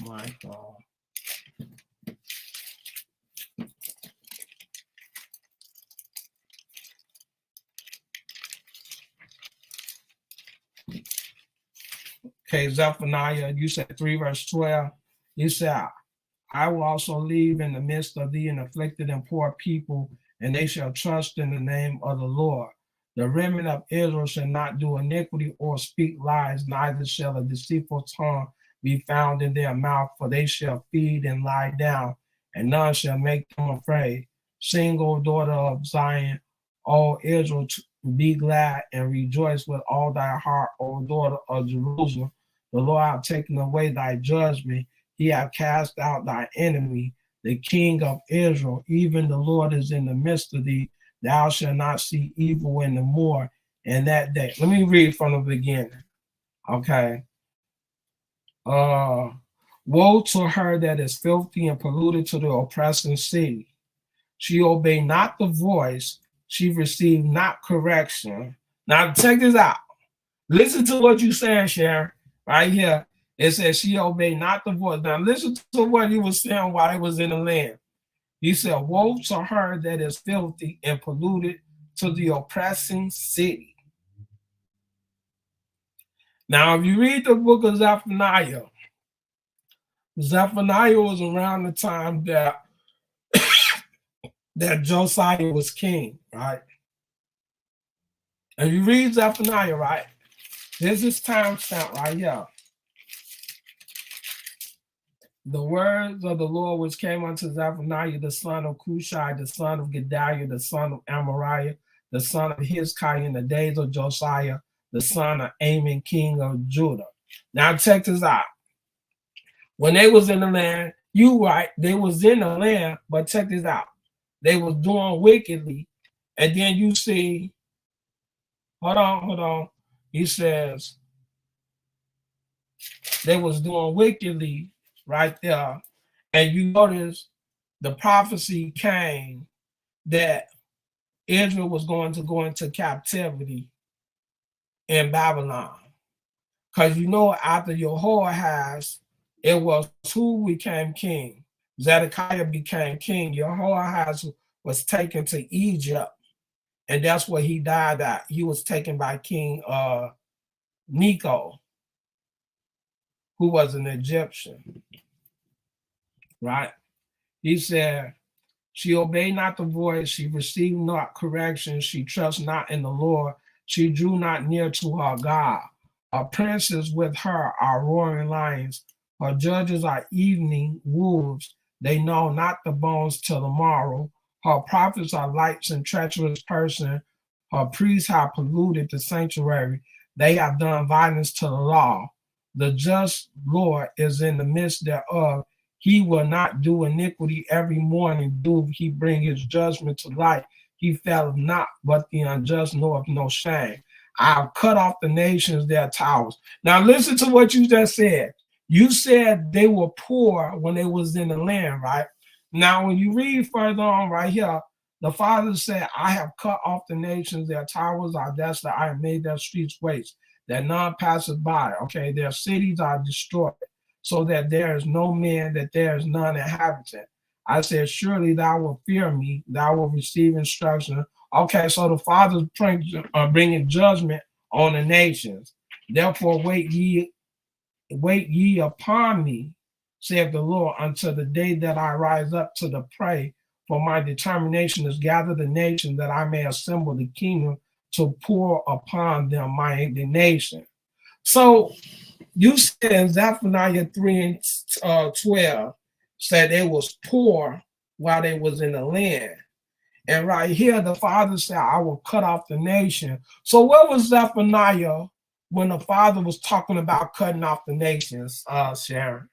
My God. Okay, Zephaniah, you said 3 verse 12. You said, I will also leave in the midst of thee an afflicted and poor people, and they shall trust in the name of the Lord. The remnant of Israel shall not do iniquity or speak lies, neither shall a deceitful tongue be found in their mouth, for they shall feed and lie down, and none shall make them afraid. Sing, O daughter of Zion, O Israel, be glad and rejoice with all thy heart, O daughter of Jerusalem. The Lord hath taken away thy judgment. He hath cast out thy enemy, the King of Israel. Even the Lord is in the midst of thee. Thou shalt not see evil any more in that day. Let me read from the beginning. Okay. Woe to her that is filthy and polluted to the oppressing city. She obeyed not the voice. She received not correction. Now check this out. Listen to what you're saying, Sharon, right here. It says she obeyed not the voice. Now listen to what he was saying while he was in the land. He said, woe to her that is filthy and polluted to the oppressing city. Now, if you read the book of Zephaniah, Zephaniah was around the time that, that Josiah was king, right? And you read Zephaniah, right? This is timestamp right here. The words of the Lord which came unto Zephaniah, the son of Cushai, the son of Gedaliah, the son of Amariah, the son of Hezekiah, in the days of Josiah, the son of Amon, king of Judah. Now check this out. When they was in the land, you right, they was in the land, but check this out. They was doing wickedly. And then you see, hold on. He says, they was doing wickedly right there. And you notice the prophecy came that Israel was going to go into captivity in Babylon. Because you know, after Jehoahaz, it was who became king. Zedekiah became king. Jehoahaz was taken to Egypt, and that's where he died at. He was taken by King Necho, who was an Egyptian, right? He said, she obeyed not the voice, she received not correction, she trust not in the Lord, she drew not near to her God. Her princes with her are roaring lions, her judges are evening wolves, they know not the bones till the morrow. Her prophets are lights and treacherous person, her priests have polluted the sanctuary, they have done violence to the law. The just Lord is in the midst thereof. He will not do iniquity every morning, do he bring his judgment to light. He faileth not, but the unjust knoweth no shame. I have cut off the nations their towers. Now listen to what you just said. You said they were poor when they was in the land, right? Now when you read further on right here, the Father said, I have cut off the nations, their towers are desolate, I have made their streets waste, that none passes by. Okay, their cities are destroyed, so that there is no man, that there is none inhabitant. I said, surely thou wilt fear me, thou wilt receive instruction. Okay, so the Father's bringing judgment on the nations. Therefore wait ye upon me, saith the Lord, until the day that I rise up to the prey. For my determination is gather the nation, that I may assemble the kingdom to pour upon them my indignation. So you said in Zephaniah 3 and 12 said they was poor while they was in the land. And right here, the Father said, I will cut off the nation. So where was Zephaniah when the Father was talking about cutting off the nations, Sharon?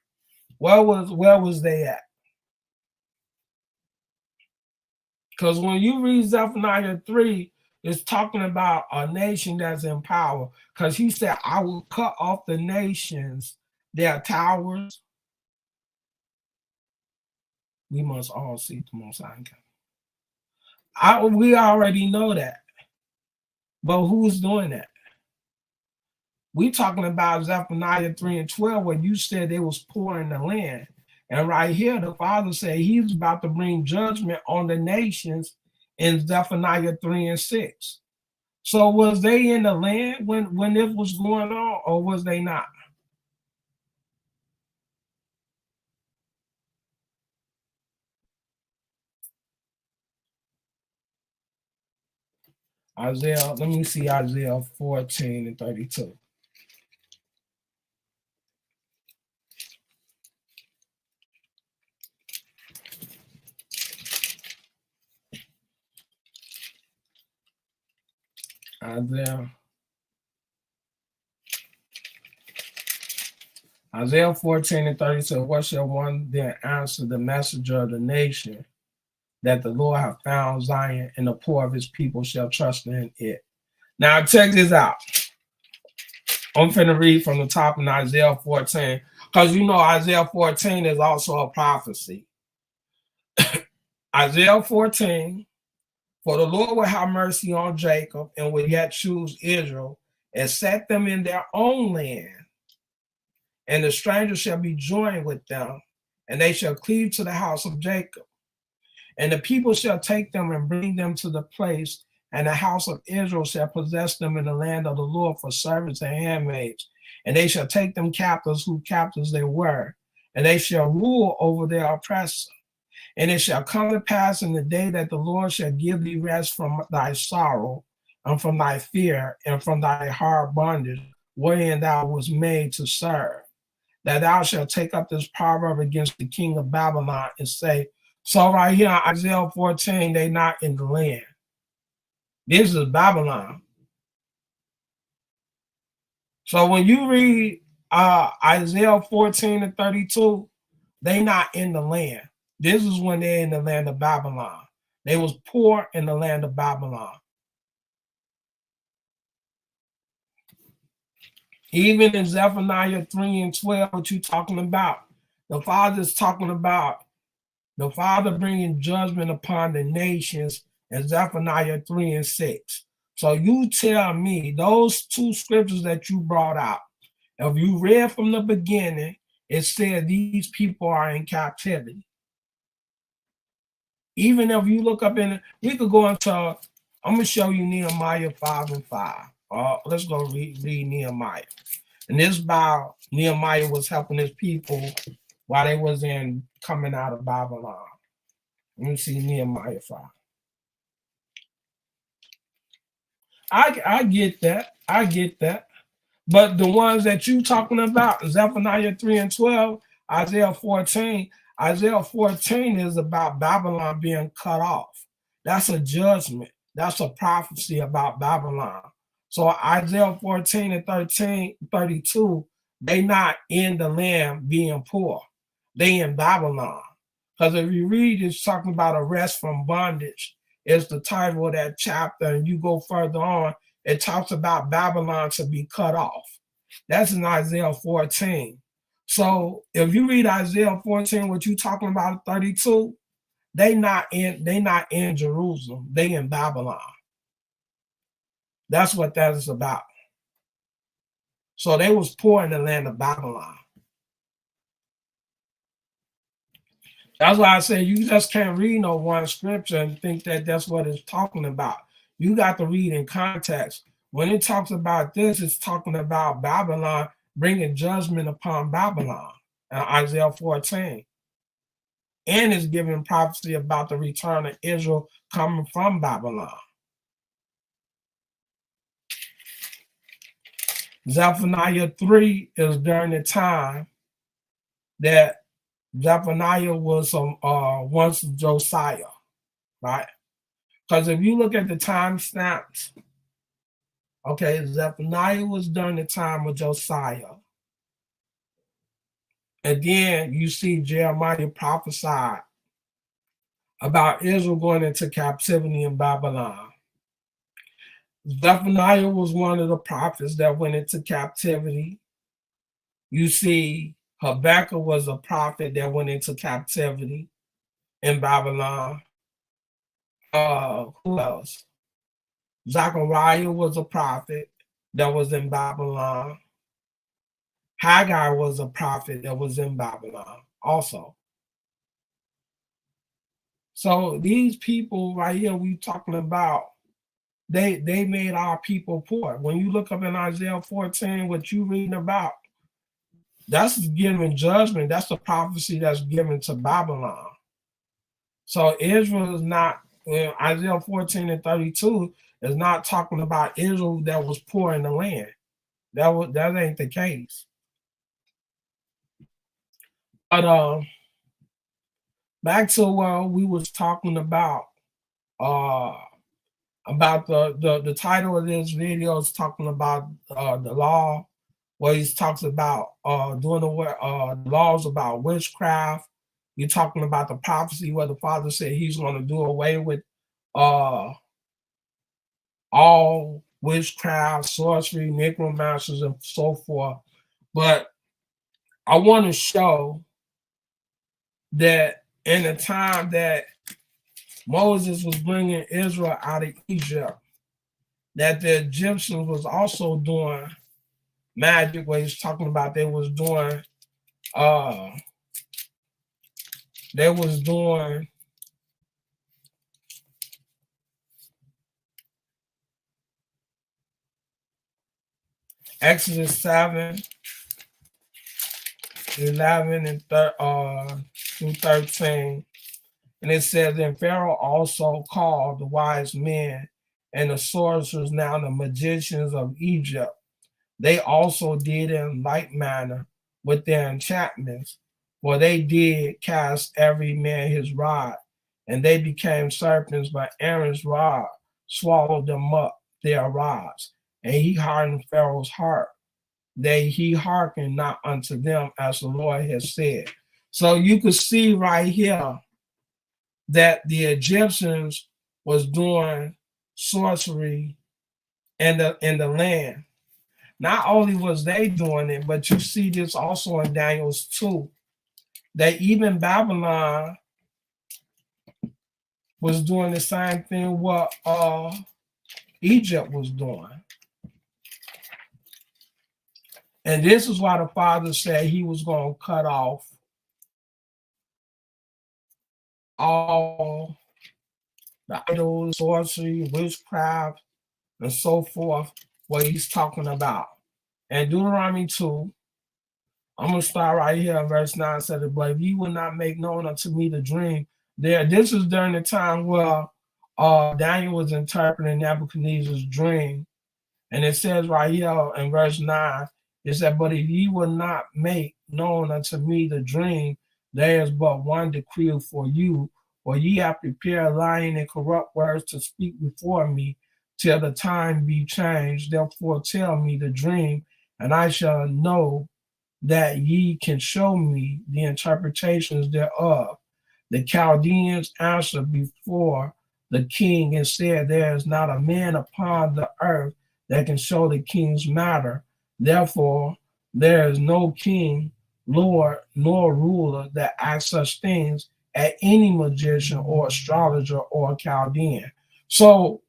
Where was they at? Because when you read Zephaniah 3, it's talking about a nation that's in power. Because he said, I will cut off the nations, their towers. We must all seek the Most High. We already know that. But who's doing that? We talking about Zephaniah 3 and 12, where you said they was poor in the land. And right here, the Father said he's about to bring judgment on the nations in Zephaniah 3 and 6. So was they in the land when it was going on, or was they not? Isaiah, let me see Isaiah 14 and 32. Isaiah 14 and 32, what shall one then answer the messenger of the nation, that the Lord hath found Zion, and the poor of his people shall trust in it? Now check this out. I'm finna read from the top in Isaiah 14, because you know Isaiah 14 is also a prophecy. Isaiah 14, for the Lord will have mercy on Jacob, and will yet choose Israel, and set them in their own land. And the stranger shall be joined with them, and they shall cleave to the house of Jacob. And the people shall take them and bring them to the place, and the house of Israel shall possess them in the land of the Lord for servants and handmaids. And they shall take them captives, whose captives they were, and they shall rule over their oppressor. And it shall come to pass in the day that the Lord shall give thee rest from thy sorrow, and from thy fear, and from thy hard bondage, wherein thou wast made to serve, that thou shalt take up this proverb against the king of Babylon and say, so right here, Isaiah 14, they not in the land. This is Babylon. So when you read Isaiah 14 and 32, they not in the land. This is when they're in the land of Babylon. They was poor in the land of Babylon. Even in Zephaniah 3 and 12, what you talking about, the Father's talking about the Father bringing judgment upon the nations in Zephaniah 3 and 6. So you tell me, those two scriptures that you brought out, if you read from the beginning, it said these people are in captivity. Even if you look up in, we could go into, I'm going to show you Nehemiah 5 and 5. Let's go read Nehemiah. And this about Nehemiah was helping his people while they was coming out of Babylon. Let me see Nehemiah 5. I get that. I get that. But the ones that you talking about, Zephaniah 3 and 12, Isaiah 14 is about Babylon being cut off. That's a judgment. That's a prophecy about Babylon. So Isaiah 14 and 32, they not in the land being poor. They in Babylon. Because if you read, it's talking about a rest from bondage. It's the title of that chapter. And you go further on, it talks about Babylon to be cut off. That's in Isaiah 14. So if you read Isaiah 14, what you talking about 32, they not in Jerusalem. They in Babylon. That's what that is about. So they was poor in the land of Babylon. That's why I say you just can't read no one scripture and think that that's what it's talking about. You got to read in context. When it talks about this, it's talking about Babylon bringing judgment upon Babylon in Isaiah 14. And it's giving prophecy about the return of Israel coming from Babylon. Zephaniah 3 is during the time that Zephaniah was once Josiah, right? Because if you look at the time stamps, okay, Zephaniah was during the time of Josiah. And then you see Jeremiah prophesied about Israel going into captivity in Babylon. Zephaniah was one of the prophets that went into captivity. You see, Habakkuk was a prophet that went into captivity in Babylon. Who else? Zechariah was a prophet that was in Babylon. Haggai was a prophet that was in Babylon also. So these people right here we talking about, they made our people poor. When you look up in Isaiah 14, what you reading about, that's giving judgment. That's a prophecy that's given to Babylon. So Israel is not, Isaiah 14 and 32 is not talking about Israel that was poor in the land. That ain't the case. But back to what we was talking about the title of this video is talking about the law, where he talks about doing the laws about witchcraft. You're talking about the prophecy where the Father said he's going to do away with all witchcraft, sorcery, necromancers, and so forth. But I want to show that in the time that Moses was bringing Israel out of Egypt, that the Egyptians was also doing magic, where he's talking about they was doing Exodus 7, 11 and through 13. And it says, and Pharaoh also called the wise men and the sorcerers, now the magicians of Egypt. They also did in like manner with their enchantments, for they did cast every man his rod, and they became serpents, but Aaron's rod swallowed them up, their rods. And he hardened Pharaoh's heart. He hearkened not unto them as the Lord has said. So you could see right here that the Egyptians was doing sorcery in the land. Not only was they doing it, but you see this also in Daniel's 2, that even Babylon was doing the same thing what Egypt was doing. And this is why the Father said he was going to cut off all the idols, sorcery, witchcraft, and so forth, what he's talking about. And Deuteronomy 2, I'm going to start right here in verse 9, said, but if you will not make known unto me the dream, this is during the time where Daniel was interpreting Nebuchadnezzar's dream. And it says right here in verse 9, it said, but if ye will not make known unto me the dream, there is but one decree for you, for ye have prepared lying and corrupt words to speak before me till the time be changed. Therefore tell me the dream, and I shall know that ye can show me the interpretations thereof. The Chaldeans answered before the king and said, there is not a man upon the earth that can show the king's matter. Therefore, there is no king, lord, nor ruler that asks such things at any magician or astrologer or Chaldean. So,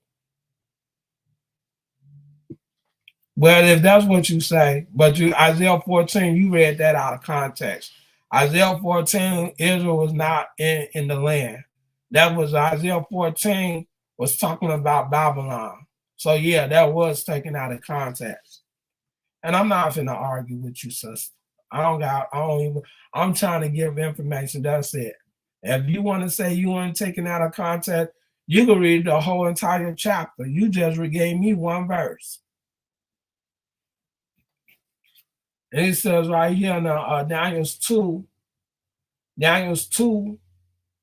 well, if that's what you say, but Isaiah 14, you read that out of context. Isaiah 14, Israel was not in the land. That was Isaiah 14 was talking about Babylon. So yeah, that was taken out of context. And I'm not going to argue with you, sister. I'm trying to give information. That's it. If you want to say you weren't taken out of context, you can read the whole entire chapter. You just gave me one verse. And it says right here in Daniel's 2, Daniel 2,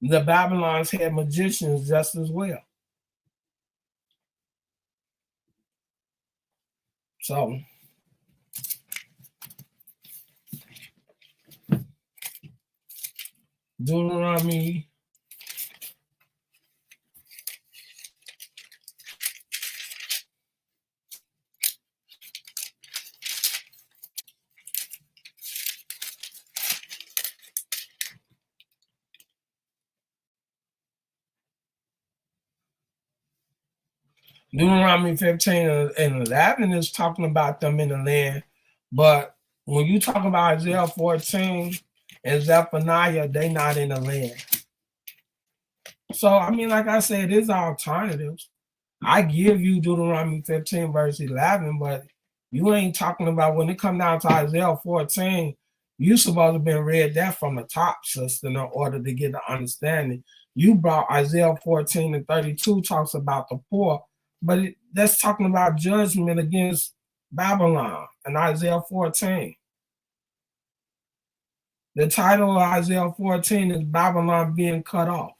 the Babylons had magicians just as well. So Deuteronomy 15 and 11 is talking about them in the land. But when you talk about Isaiah 14 and Zephaniah, they not in the land. So, I mean, like I said, there's alternatives. I give you Deuteronomy 15, verse 11, but you ain't talking about when it comes down to Isaiah 14, you supposed to have been read that from the top, sister, in order to get the understanding. You brought Isaiah 14 and 32 talks about the poor, but that's talking about judgment against Babylon in Isaiah 14. The title of Isaiah 14 is Babylon being cut off.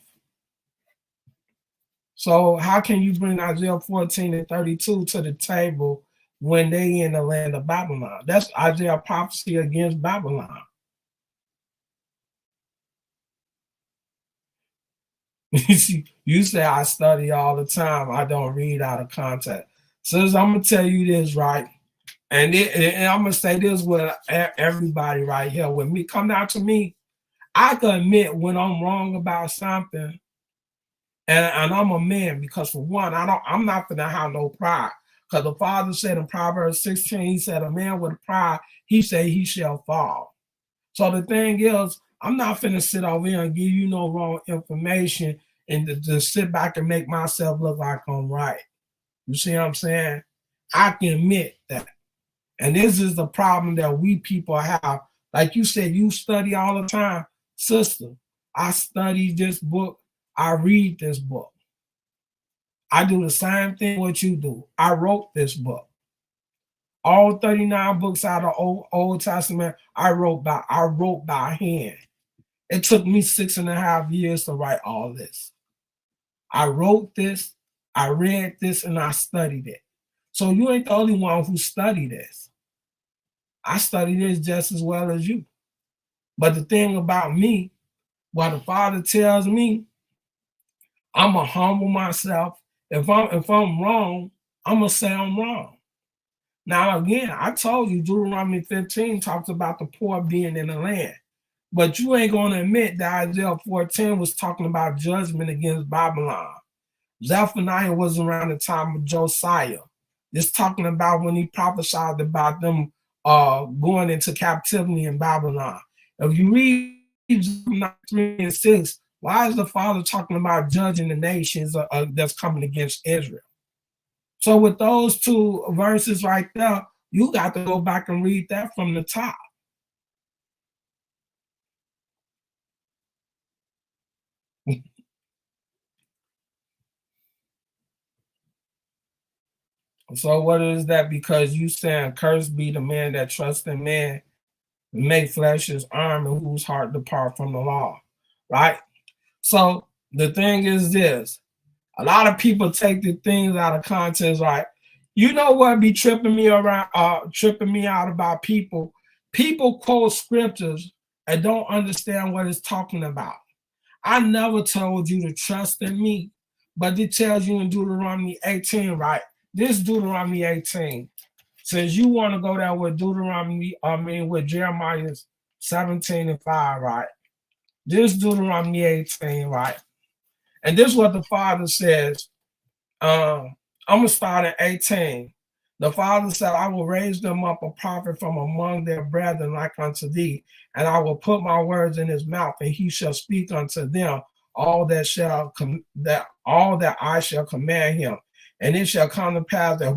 So how can you bring Isaiah 14 and 32 to the table when they in the land of Babylon? That's Isaiah prophecy against Babylon. You say I study all the time. I don't read out of context. So I'm going to tell you this, right? And I'm going to say this with everybody right here. When me come down to me, I can admit when I'm wrong about something. And I'm a man because for one, I'm not gonna have no pride. Because the Father said in Proverbs 16, he said, a man with pride, he said he shall fall. So the thing is, I'm not finna sit over here and give you no wrong information and to sit back and make myself look like I'm right. You see what I'm saying? I can admit that. And this is the problem that we people have. Like you said, you study all the time. Sister, I study this book. I read this book. I do the same thing what you do. I wrote this book. All 39 books out of Old Testament, I wrote by hand. It took me 6.5 years to write all this. I wrote this, I read this, and I studied it. So you ain't the only one who studied this. I studied this just as well as you. But the thing about me, what the Father tells me, I'm gonna humble myself. If I'm wrong, I'm gonna say I'm wrong. Now again, I told you Deuteronomy 15 talks about the poor being in the land. But you ain't gonna admit that Isaiah 14 was talking about judgment against Babylon. Zephaniah was around the time of Josiah. It's talking about when he prophesied about them going into captivity in Babylon. If you read Zephaniah 3 and 6, why is the Father talking about judging the nations that's coming against Israel? So with those two verses right there, you got to go back and read that from the top. So what is that? Because you saying, cursed be the man that trusts in man, make flesh his arm, and whose heart depart from the law, right? So the thing is this, a lot of people take the things out of context, right? You know what be tripping me out about people? People quote scriptures and don't understand what it's talking about. I never told you to trust in me, but it tells you in Deuteronomy 18, right? This Deuteronomy 18 says you want to go there with with Jeremiah 17 and 5, right? This Deuteronomy 18, right? And this is what the Father says. I'm going to start at 18. The Father said, I will raise them up a prophet from among their brethren like unto thee, and I will put my words in his mouth, and he shall speak unto them all that I shall command him. And it shall come to pass that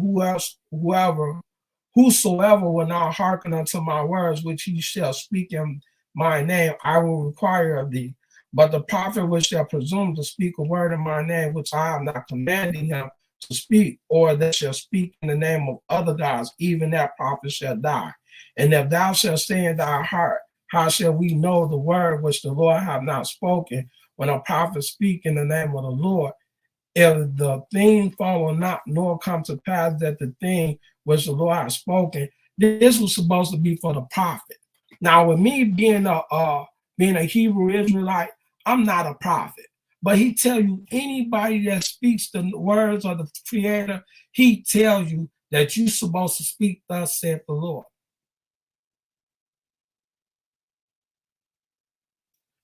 whosoever will not hearken unto my words, which he shall speak in my name, I will require of thee. But the prophet which shall presume to speak a word in my name, which I have not commanded him to speak, or that shall speak in the name of other gods, even that prophet shall die. And if thou shalt say in thy heart, How shall we know the word which the Lord have not spoken, when a prophet speak in the name of the Lord? If the thing follow not, nor come to pass that the thing which the Lord has spoken, this was supposed to be for the prophet. Now, with me being a Hebrew Israelite, I'm not a prophet. But he tell you, anybody that speaks the words of the Creator, he tells you that you're supposed to speak, thus saith the Lord.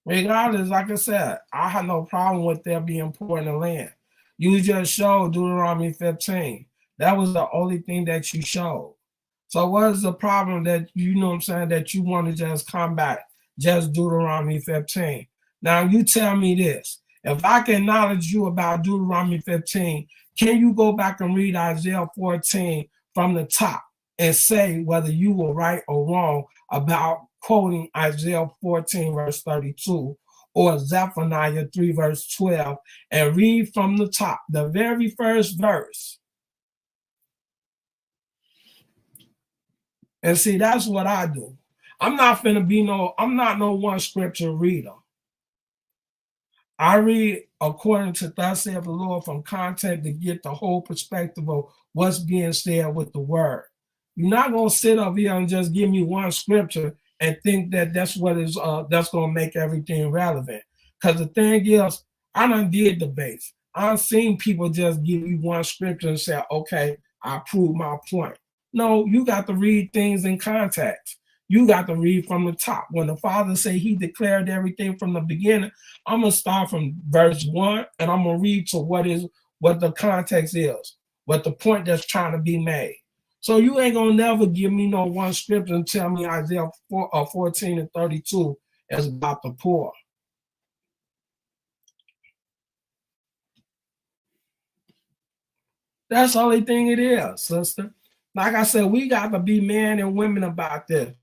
Regardless, like I said, I have no problem with there being poor in the land. You just showed Deuteronomy 15. That was the only thing that you showed. So what is the problem that, you know what I'm saying, that you want to just combat just Deuteronomy 15? Now you tell me this. If I can acknowledge you about Deuteronomy 15, can you go back and read Isaiah 14 from the top and say whether you were right or wrong about quoting Isaiah 14 verse 32 or Zephaniah 3 verse 12 and read from the top, the very first verse? And see, that's what I do. I'm not no one scripture reader. I read according to thus saith the Lord from content to get the whole perspective of what's being said with the word. You're not gonna sit up here and just give me one scripture and think that that's gonna make everything relevant. Because the thing is, I done did debates. I've seen people just give you one scripture and say, okay, I proved my point. No, you got to read things in context. You got to read from the top. When the Father say he declared everything from the beginning, I'm gonna start from verse 1 and I'm gonna read to what the context is, what the point that's trying to be made. So you ain't gonna never give me no one scripture and tell me Isaiah 14 and 32 is about the poor. That's the only thing it is, sister. Like I said, we got to be men and women about this.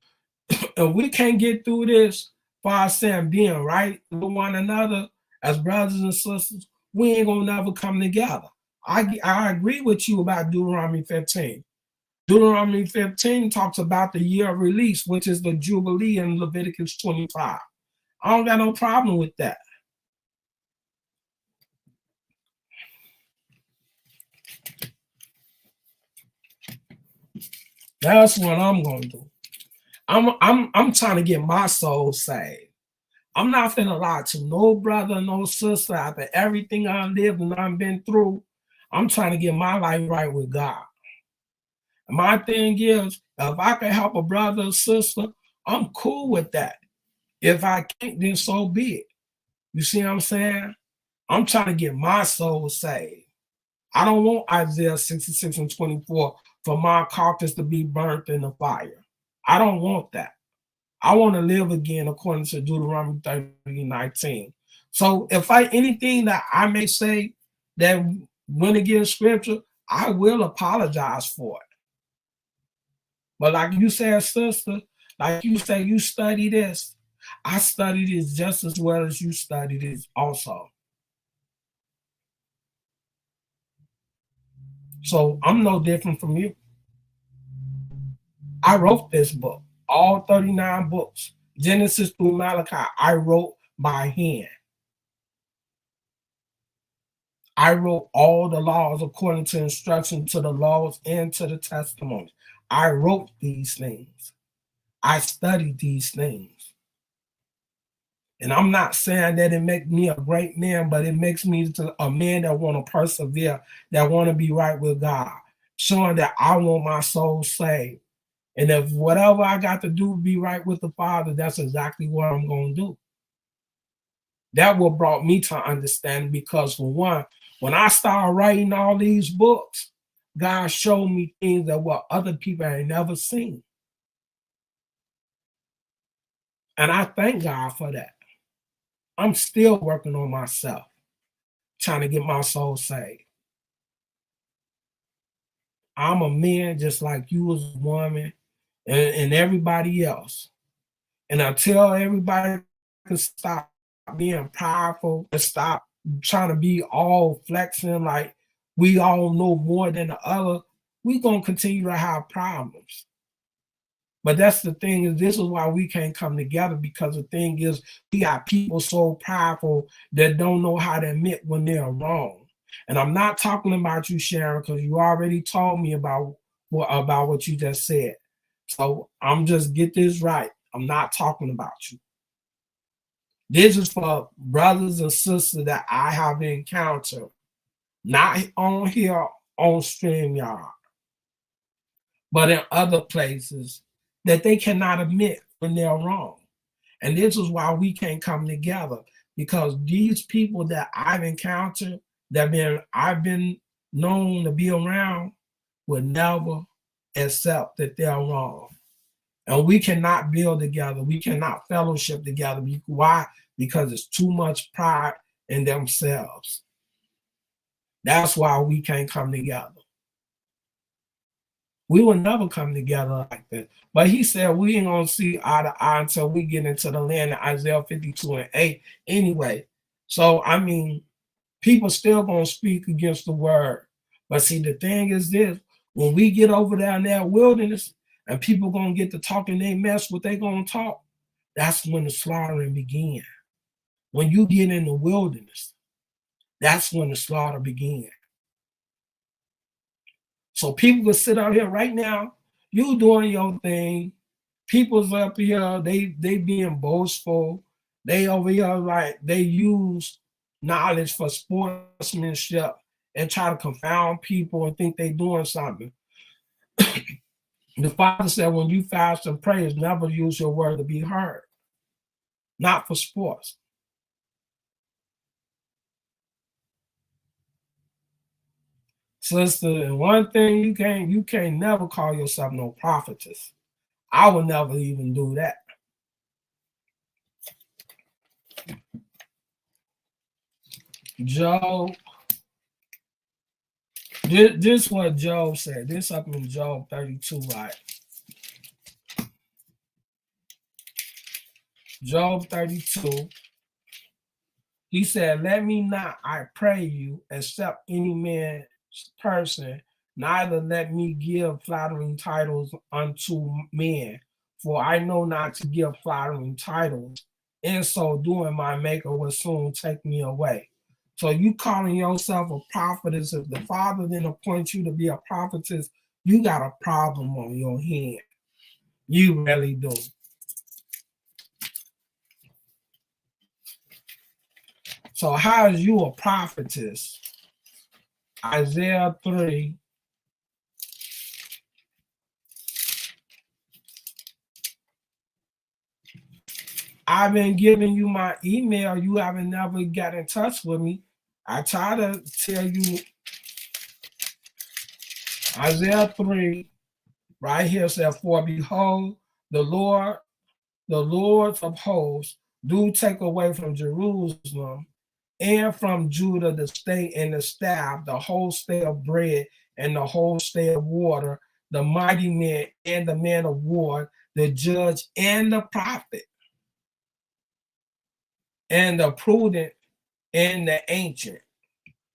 If we can't get through this by saying being right with one another as brothers and sisters, we ain't gonna never come together. I agree with you about Deuteronomy 15. Deuteronomy 15 talks about the year of release, which is the Jubilee in Leviticus 25. I don't got no problem with that. That's what I'm gonna do. I'm trying to get my soul saved. I'm not finna lie to no brother, no sister. After everything I've lived and I've been through, I'm trying to get my life right with God. And my thing is, if I can help a brother or sister, I'm cool with that. If I can't, then so be it. You see what I'm saying? I'm trying to get my soul saved. I don't want Isaiah 66 and 24 for my carcass to be burnt in the fire. I don't want that. I want to live again according to Deuteronomy 30:19. So if anything that I may say that went against scripture, I will apologize for it. But like you said, sister, like you say, you study this. I studied it just as well as you studied it also. So I'm no different from you. I wrote this book, all 39 books, Genesis through Malachi, I wrote by hand. I wrote all the laws according to instruction to the laws and to the testimonies. I wrote these things. I studied these things. And I'm not saying that it makes me a great man, but it makes me a man that want to persevere, that want to be right with God, showing that I want my soul saved. And if whatever I got to do to be right with the Father, that's exactly what I'm going to do. That what brought me to understand, because for one, when I started writing all these books, God showed me things that what other people had never seen. And I thank God for that. I'm still working on myself, trying to get my soul saved. I'm a man just like you was a woman and everybody else. And until everybody can stop being powerful and stop trying to be all flexing like we all know more than the other, we're going to continue to have problems. But that's the thing, is this is why we can't come together, because the thing is we got people so powerful that don't know how to admit when they're wrong. And I'm not talking about you, Sharon, because you already told me about what you just said. So I'm just get this right. I'm not talking about you. This is for brothers and sisters that I have encountered, not on here on StreamYard, but in other places that they cannot admit when they're wrong. And this is why we can't come together, because these people that I've encountered, I've been known to be around, will never accept that they're wrong. And we cannot build together. We cannot fellowship together. Why? Because it's too much pride in themselves. That's why we can't come together. We will never come together like that. But he said we ain't gonna see eye to eye until we get into the land of Isaiah 52:8 anyway. So I mean, people still gonna speak against the word. But see, the thing is this: when we get over there in that wilderness and people gonna get to talking they mess, what they gonna talk, that's when the slaughtering began. When you get in the wilderness, that's when the slaughter began. So people can sit out here right now, you doing your thing. People's up here, they being boastful. They over here like they use knowledge for sportsmanship and try to confound people and think they doing something. The Father said, when you fast and pray, never use your word to be heard. Not for sports. Sister, and one thing you can't never call yourself no prophetess. I would never even do that. Job, this what Job said. This up in Job 32, right? Job 32. He said, let me not, I pray you, accept any man's person, neither let me give flattering titles unto men, for I know not to give flattering titles. In so doing, my maker will soon take me away. So you calling yourself a prophetess, if the Father didn't appoint you to be a prophetess, you got a problem on your hand. You really do. So how is you a prophetess? Isaiah 3. I've been giving you my email. You haven't never got in touch with me. I try to tell you Isaiah 3, right here says, for behold, the Lord of hosts, do take away from Jerusalem and from Judah the state and the staff, the whole state of bread and the whole state of water, the mighty man and the man of war, the judge and the prophet, and the prudent and the ancient.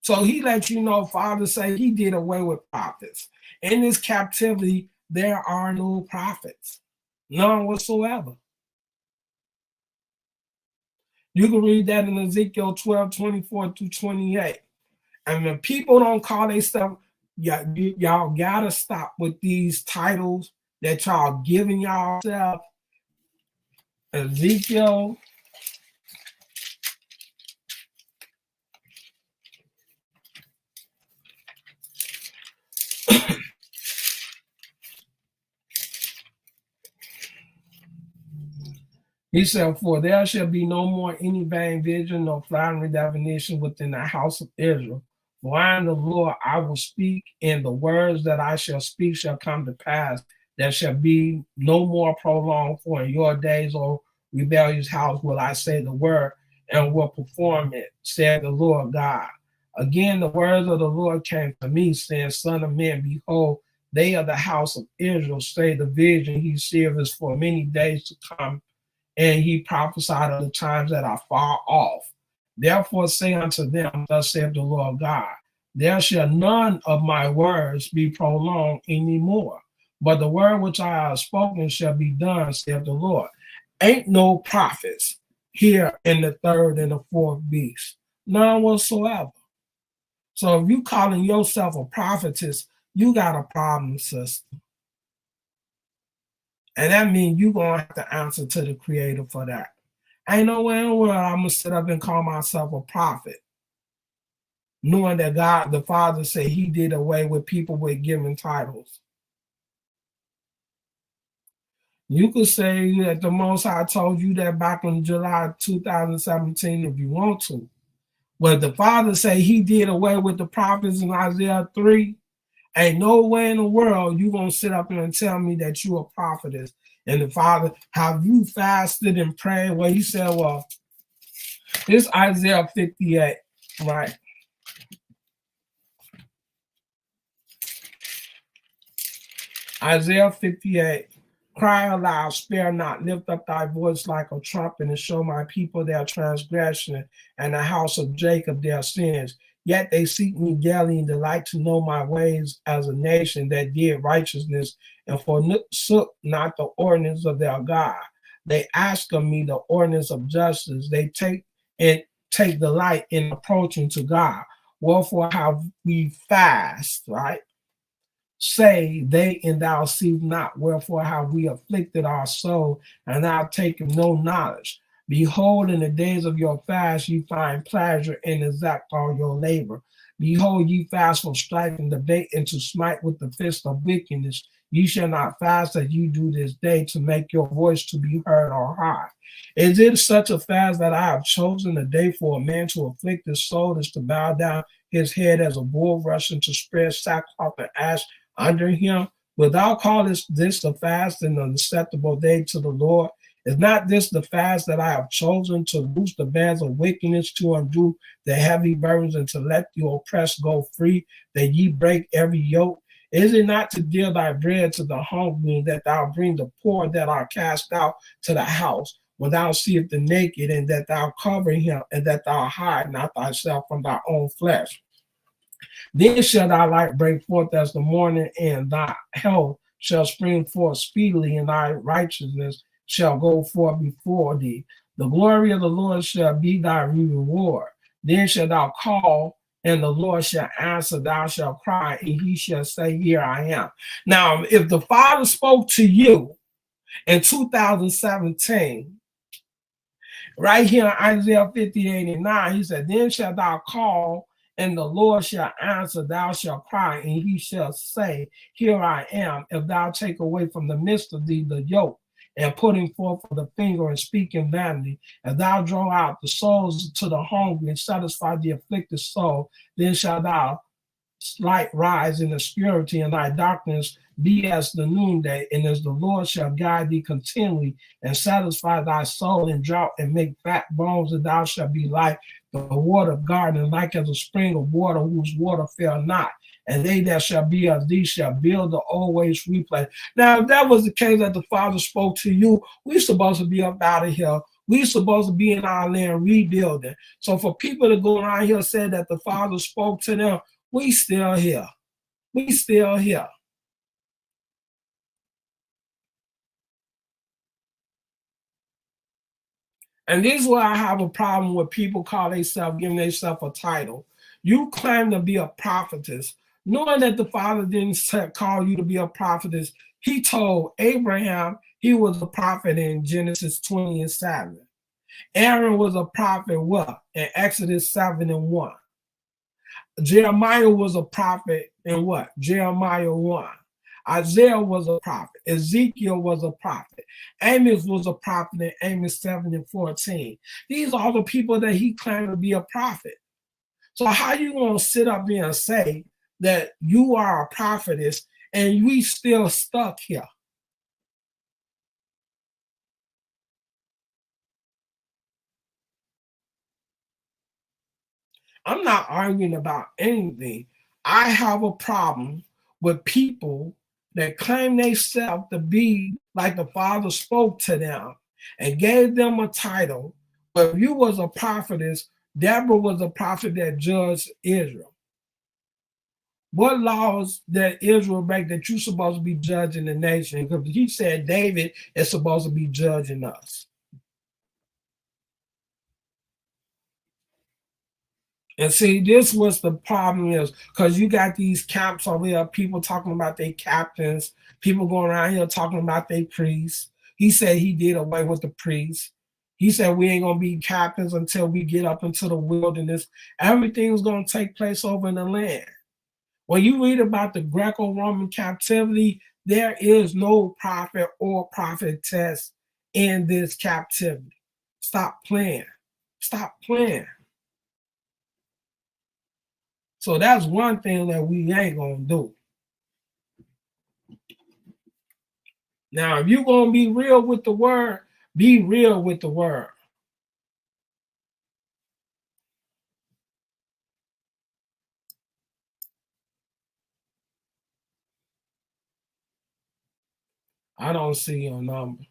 So he lets you know, Father say he did away with prophets. In this captivity, there are no prophets, none whatsoever. You can read that in Ezekiel 12:24-28. And when people don't call they stuff, y'all gotta stop with these titles that y'all giving yourself. Ezekiel He said, for there shall be no more any vain vision, nor flattering divination within the house of Israel. For I am the Lord, I will speak, and the words that I shall speak shall come to pass. There shall be no more prolonged, for in your days, O rebellious house, will I say the word, and will perform it, said the Lord God. Again, the words of the Lord came to me, saying, Son of man, behold, they of the house of Israel say the vision he sees for many days to come, and he prophesied of the times that are far off. Therefore say unto them, thus saith the Lord God, there shall none of my words be prolonged any more, But the word which I have spoken shall be done, saith the Lord. Ain't no prophets here in the third and the fourth beast. None whatsoever. So if you calling yourself a prophetess, you got a problem, sister. And that means you're going to have to answer to the creator for that. Ain't no way in the world I'm going to sit up and call myself a prophet, knowing that God, the Father, said he did away with people with given titles. You could say that the Most High told you that back in July 2017 if you want to. But the Father said he did away with the prophets in Isaiah 3. Ain't no way in the world you going to sit up and tell me that you a prophetess. And the Father, have you fasted and prayed? Well, he said, well, it's Isaiah 58, right? Isaiah 58, cry aloud, spare not, lift up thy voice like a trumpet, and show my people their transgression, and the house of Jacob their sins. Yet they seek me daily and delight to know my ways as a nation that did righteousness and forsook not the ordinance of their God. They ask of me the ordinance of justice. They take delight in approaching to God. Wherefore have we fast, right? Say they and thou see not, wherefore have we afflicted our soul, and thou takest no knowledge. Behold, in the days of your fast ye find pleasure and exact all your labor. Behold, ye fast from strife and debate, and to smite with the fist of wickedness. Ye shall not fast as you do this day, to make your voice to be heard on high. Is it such a fast that I have chosen a day for a man to afflict his soul, is to bow down his head as a bull rushing to spread sackcloth and ash under him? Without call this the fast and an acceptable day to the Lord? Is not this the fast that I have chosen, to loose the bands of wickedness, to undo the heavy burdens, and to let the oppressed go free, that ye break every yoke? Is it not to deal thy bread to the hungry, and that thou bring the poor that are cast out to the house, when thou seest the naked, and that thou cover him, and that thou hide not thyself from thy own flesh? Then shall thy light break forth as the morning, and thy health shall spring forth speedily, and thy righteousness shall go forth before thee. The glory of the Lord shall be thy reward. Then shalt thou call, and the Lord shall answer. Thou shalt cry, and he shall say, here I am. Now, if the Father spoke to you in 2017, right here in Isaiah 58 and 9, he said, then shalt thou call, and the Lord shall answer. Thou shalt cry, and he shall say, here I am. If thou take away from the midst of thee the yoke, and putting forth the finger and speaking vanity, if thou draw out the souls to the hungry and satisfy the afflicted soul, then shalt thou light rise in obscurity, and thy darkness be as the noonday. And as the Lord shall guide thee continually, and satisfy thy soul in drought, and make fat bones, and thou shalt be like the water garden, and like as a spring of water whose water fail not. And they that shall be of thee shall build the old ways replace. Now, if that was the case that the Father spoke to you, we're supposed to be up out of here. We're supposed to be in our land rebuilding. So for people to go around here and say that the Father spoke to them, we still here. We still here. And this is why I have a problem with people call themselves, giving themselves a title. You claim to be a prophetess, knowing that the Father didn't call you to be a prophetess. He told Abraham he was a prophet in Genesis 20 and 7. Aaron was a prophet, what? In Exodus 7 and 1. Jeremiah was a prophet in what? Jeremiah 1. Isaiah was a prophet. Ezekiel was a prophet. Amos was a prophet in Amos 7 and 14. These are the people that he claimed to be a prophet. So how you going to sit up there and say that you are a prophetess and we still stuck here? I'm not arguing about anything. I have a problem with people that claim themselves to be like the Father spoke to them and gave them a title. But if you was a prophetess, Deborah was a prophet that judged Israel. What laws that Israel break that you're supposed to be judging the nation? Because he said David is supposed to be judging us. And see, this was the problem is because you got these camps over here, people talking about their captains, people going around here talking about their priests. He said he did away with the priests. He said we ain't gonna be captains until we get up into the wilderness. Everything's gonna take place over in the land. When you read about the Greco-Roman captivity, there is no prophet or prophetess in this captivity. Stop playing. Stop playing. So that's one thing that we ain't gonna do. Now, if you're gonna be real with the word, be real with the word. I don't see your number.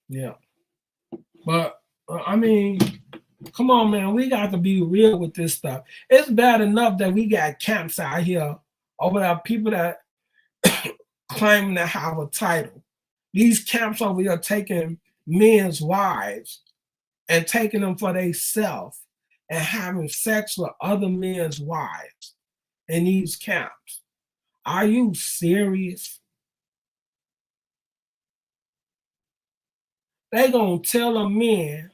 Yeah. But I mean, come on, man. We got to be real with this stuff. It's bad enough that we got camps out here over there, people that claiming to have a title. These camps over here taking men's wives and taking them for themselves and having sex with other men's wives in these camps. Are you serious? They gonna tell a man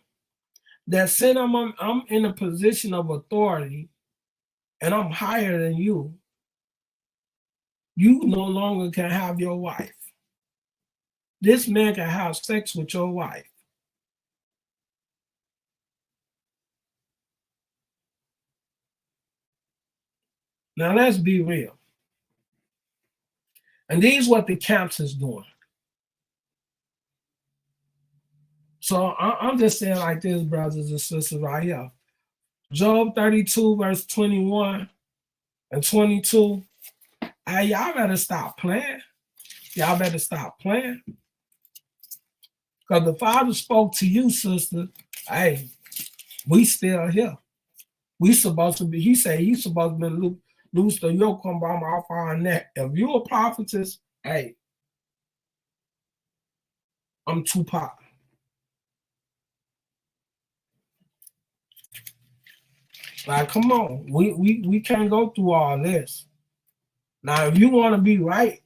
that since I'm in a position of authority and I'm higher than you, you no longer can have your wife. This man can have sex with your wife. Now let's be real. And these what the camps is doing. So I'm just saying like this, brothers and sisters, right here. Job 32, verse 21 and 22. Hey, y'all better stop playing. Y'all better stop playing. Because the Father spoke to you, sister. Hey, we still here. We supposed to be, he said he's supposed to be loose the yoke from off our neck. If you're a prophetess, hey, I'm Tupac. Like, come on. We can't go through all this. Now, if you want to be right,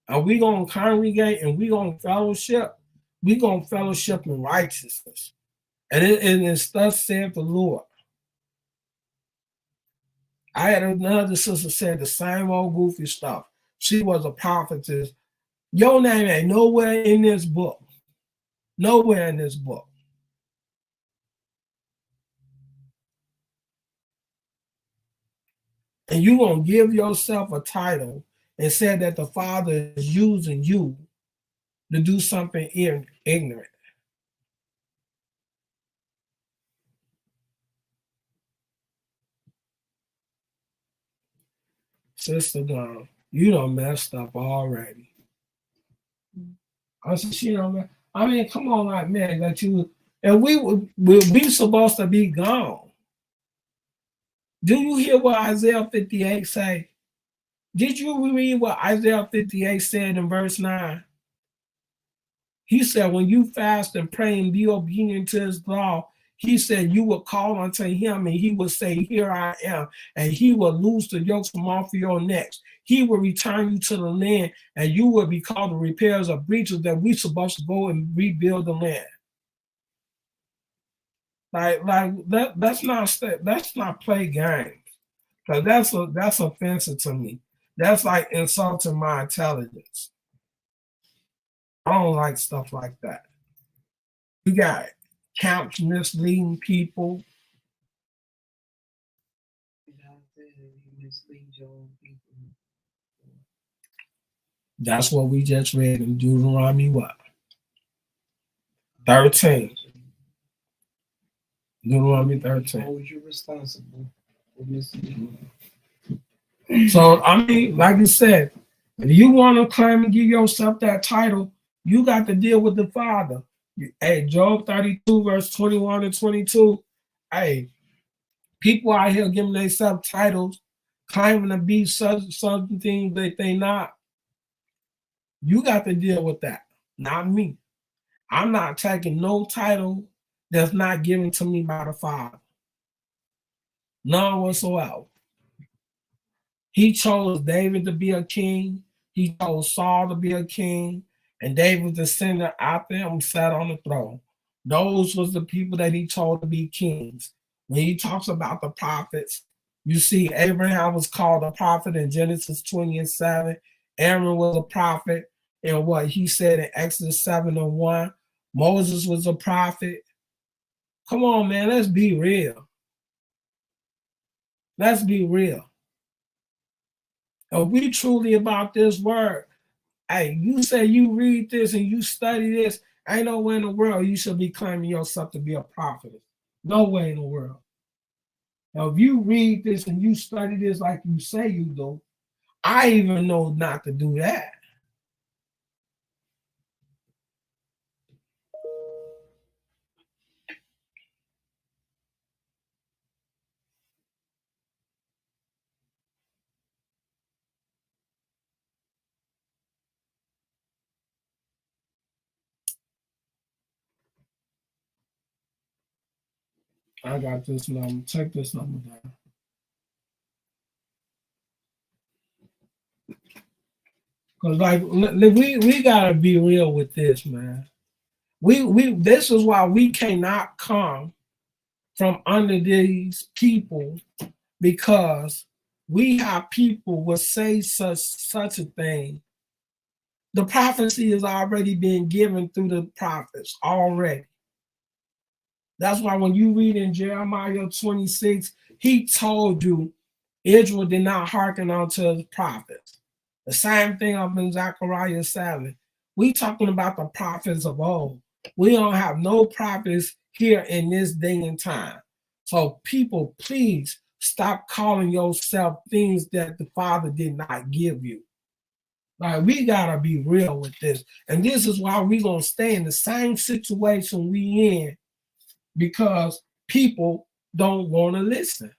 and we going to congregate and we going to fellowship, we going to fellowship in righteousness. And it's thus said the Lord. I had another sister said the same old goofy stuff. She was a prophetess. Your name ain't nowhere in this book. Nowhere in this book. And you gonna give yourself a title and say that the Father is using you to do something ignorant. Sister Dawn, you done messed up already. I said, you know, I mean, come on, like, man, that you, and we'll be supposed to be gone. Do you hear what Isaiah 58 say? Did you read what Isaiah 58 said in verse 9? He said, when you fast and pray and be obedient to his law, he said you will call unto him and he will say, here I am. And he will loose the yokes from off of your necks. He will return you to the land and you will be called the repairers of breaches that we're supposed to go and rebuild the land. That's not play games. Because that's offensive to me. That's like insulting my intelligence. I don't like stuff like that. You got camps misleading people. That's what we just read in Deuteronomy what? 13. Deuteronomy 13. Hold you responsible for misleading. So, I mean, like you said, if you want to claim and give yourself that title, You got to deal with the Father. Hey, Job 32, verse 21 and 22. Hey, people out here giving themselves titles, claiming to be something things that they not. You got to deal with that, not me. I'm not taking no title that's not given to me by the Father. None whatsoever. He chose David to be a king. He chose Saul to be a king. And David, descendant after him, sat on the throne. Those was the people that he chose to be kings. When he talks about the prophets, you see Abraham was called a prophet in Genesis 20 and 7. Aaron was a prophet in what he said in Exodus 7 and 1. Moses was a prophet. Come on, man, let's be real. Let's be real. If we truly about this word, hey, you say you read this and you study this, ain't no way in the world you should be claiming yourself to be a prophet. No way in the world. Now, if you read this and you study this like you say you do, I even know not to do that. I got this number. Check this number down. Because like we gotta be real with this, man. We this is why we cannot come from under these people, because we have people will say such a thing. The prophecy has already been given through the prophets already. That's why when you read in Jeremiah 26, he told you Israel did not hearken unto his prophets. The same thing up in Zechariah 7. We talking about the prophets of old. We don't have no prophets here in this day and time. So people, please stop calling yourself things that the Father did not give you. Like, we gotta be real with this. And this is why we're gonna stay in the same situation we in, because people don't want to listen.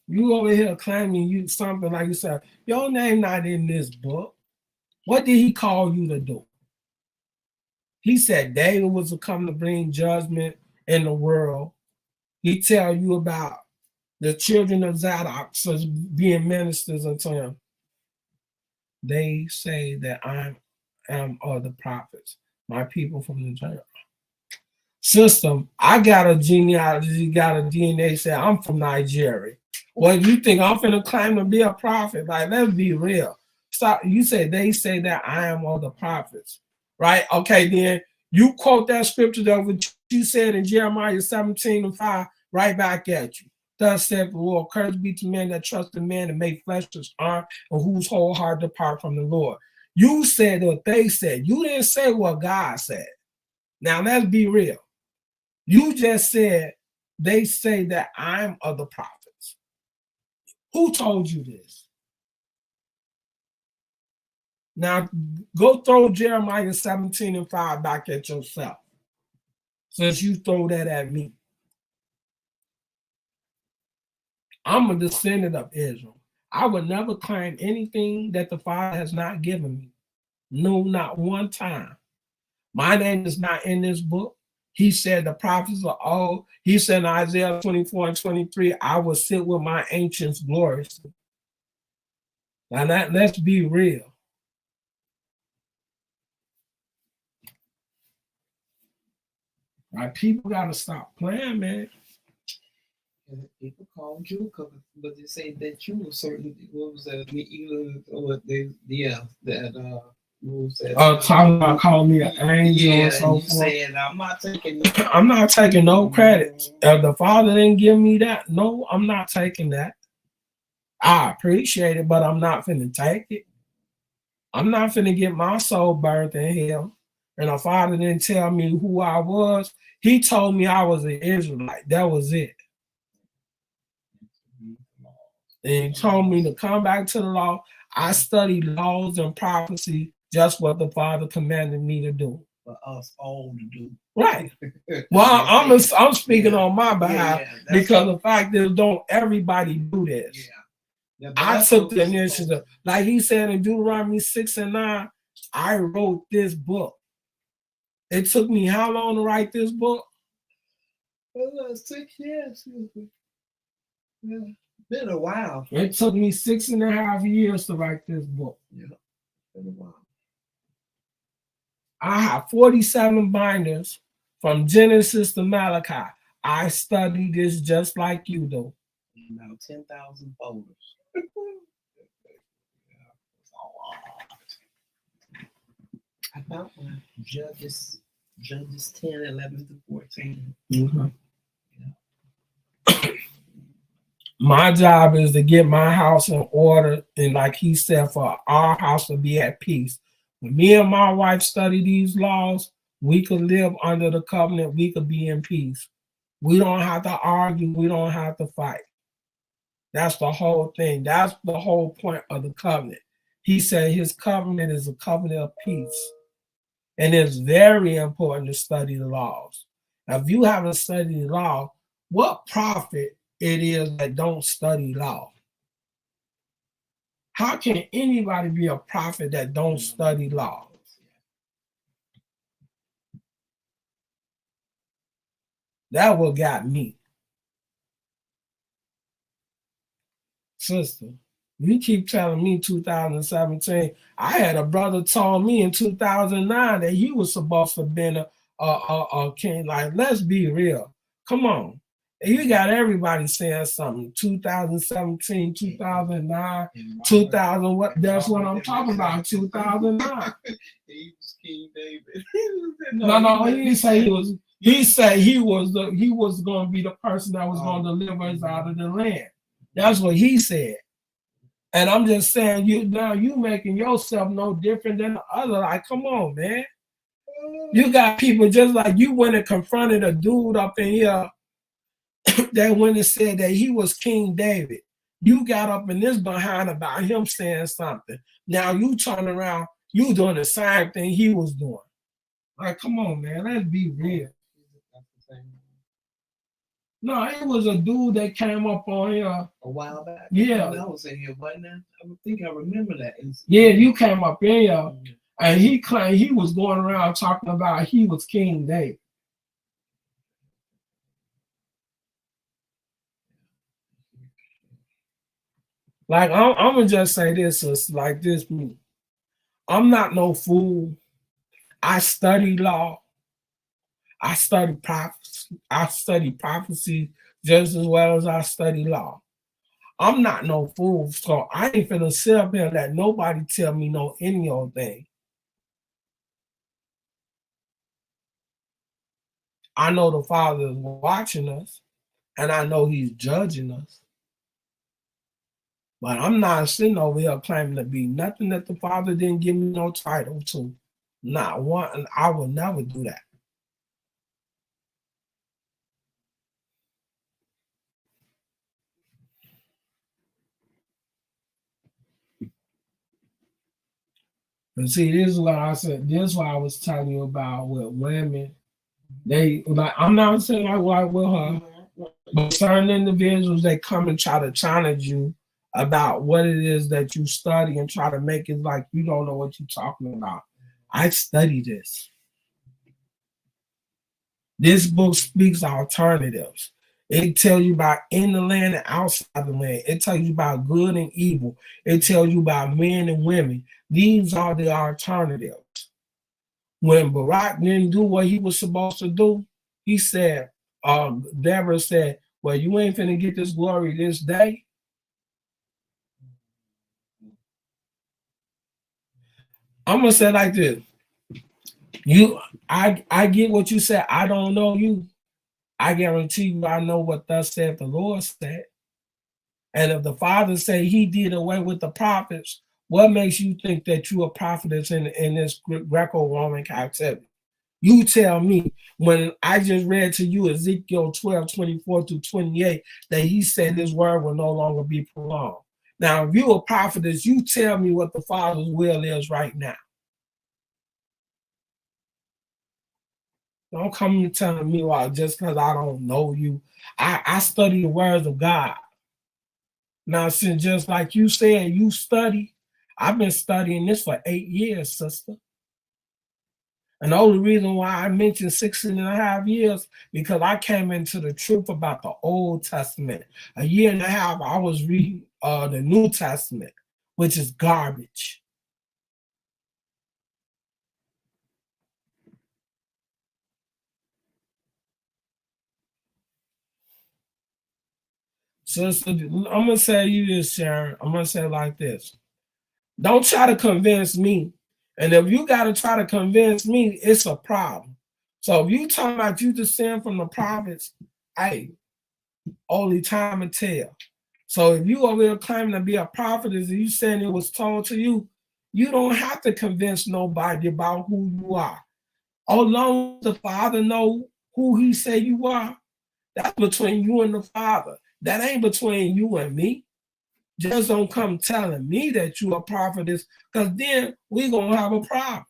You over here claiming you something like you said, your name not in this book. What did he call you to do? He said David was to come to bring judgment in the world. He tell you about the children of Zadok being ministers unto him. They say that I am of the prophets, my people from the system. I got a genealogy, got a DNA, say I'm from Nigeria. Well, you think I'm finna claim to be a prophet? Like, let's be real. Stop. You say they say that I am of the prophets, right? Okay, then you quote that scripture that what you said in Jeremiah 17 and 5 right back at you. Thus said the Lord, cursed be to men that trust in man and make flesh his arm, and whose whole heart depart from the Lord. You said what they said. You didn't say what God said. Now let's be real. You just said they say that I'm of the prophets. Who told you this? Now go throw Jeremiah 17 and 5 back at yourself, since you throw that at me. I'm a descendant of Israel. I would never claim anything that the Father has not given me. No, not one time. My name is not in this book. He said the prophets are all, he said in Isaiah 24 and 23, I will sit with my ancients gloriously. Now let's be real. Right? People gotta stop playing, man. People called you, but they say that you were certain. What was that? Talking about calling me an angel and so forth. Saying I'm not taking. I'm not taking no credit. The Father didn't give me that. No, I'm not taking that. I appreciate it, but I'm not finna take it. I'm not finna get my soul burned in hell. And the Father didn't tell me who I was. He told me I was an Israelite. That was it. And he told me to come back to the law. I studied laws and prophecy, just what the Father commanded me to do. For us all to do. Right. Well, I'm speaking on my behalf because the fact is, don't everybody do this. Yeah, I took the initiative. Like he said in Deuteronomy 6 and 9, I wrote this book. It took me how long to write this book? 6 years. Yeah. Been a while. It took me 6.5 years to write this book. Yeah, been a while. I have 47 binders from Genesis to Malachi. I study this just like you do. About 10,000 folders. I found one. Judges 10, 11 to 14. Mm-hmm. My job is to get my house in order, and like he said, for our house to be at peace. When me and my wife study these laws, we could live under the covenant. We could be in peace. We don't have to argue. We don't have to fight. That's the whole thing. That's the whole point of the covenant. He said his covenant is a covenant of peace. And it's very important to study the laws. Now, if you haven't studied the law, what prophet it is that don't study law? How can anybody be a prophet that don't study law? That what got me. Sister, you keep telling me 2017. I had a brother told me in 2009 that he was supposed to have been a king. Like, let's be real. Come on. You got everybody saying something. 2017, 2009, 2000. What? That's what I'm talking about. 2009. He was King David. No, he didn't say he was. He said he was going to be the person that was going to deliver us out of the land. That's what he said. And I'm just saying, you making yourself no different than the other. Like, come on, man. You got people just like you went and confronted a dude up in here that went and said that he was King David. You got up in this behind about him saying something. Now you turn around, you doing the same thing he was doing. Like, come on, man, let's be real. No, it was a dude that came up on here a while back. Yeah, I was in here, but now I think I remember that. Yeah, you came up in here, and he claimed he was going around talking about he was King David. Like, I'm gonna just say this, it's like this. I'm not no fool. I study law. I study prophecy. I study prophecy just as well as I study law. I'm not no fool, so I ain't finna sit up here and let nobody tell me no any old thing. I know the Father is watching us, and I know He's judging us. But I'm not sitting over here claiming to be nothing that the Father didn't give me no title to. Not one, and I will never do that. And see, this is what I said. This is what I was telling you about with women. They like, I'm not saying like with her, but certain individuals, they come and try to challenge you about what it is that you study and try to make it like you don't know what you're talking about. I study this. This book speaks alternatives. It tells you about in the land and outside the land. It tells you about good and evil. It tells you about men and women. These are the alternatives. When Barak didn't do what he was supposed to do, he said, Deborah said, well, you ain't finna get this glory this day. I'm gonna say it like this. I get what you said. I don't know you. I guarantee you I know what thus said the Lord said. And if the Father say he did away with the prophets, what makes you think that you a prophetess in this Greco-Roman captivity? You tell me, when I just read to you Ezekiel 12:24-28, that he said this word will no longer be prolonged. Now, if you're a prophetess, you tell me what the Father's will is right now. Don't come and telling me why just because I don't know you. I study the words of God. Now, since just like you said, you study, I've been studying this for 8 years, sister. And the only reason why I mentioned 16.5 years, because I came into the truth about the Old Testament. A year and a half, I was reading the New Testament, which is garbage. Sister, I'm going to say you this, Sharon. I'm going to say it like this. Don't try to convince me. And if you got to try to convince me, it's a problem. So if you talking about you descend from the prophets, hey, only time and tell. So if you over here claiming to be a prophet, as you saying it was told to you, you don't have to convince nobody about who you are. As long as the Father know who he say you are, that's between you and the Father. That ain't between you and me. Just don't come telling me that you a prophetess, because then we gonna have a problem.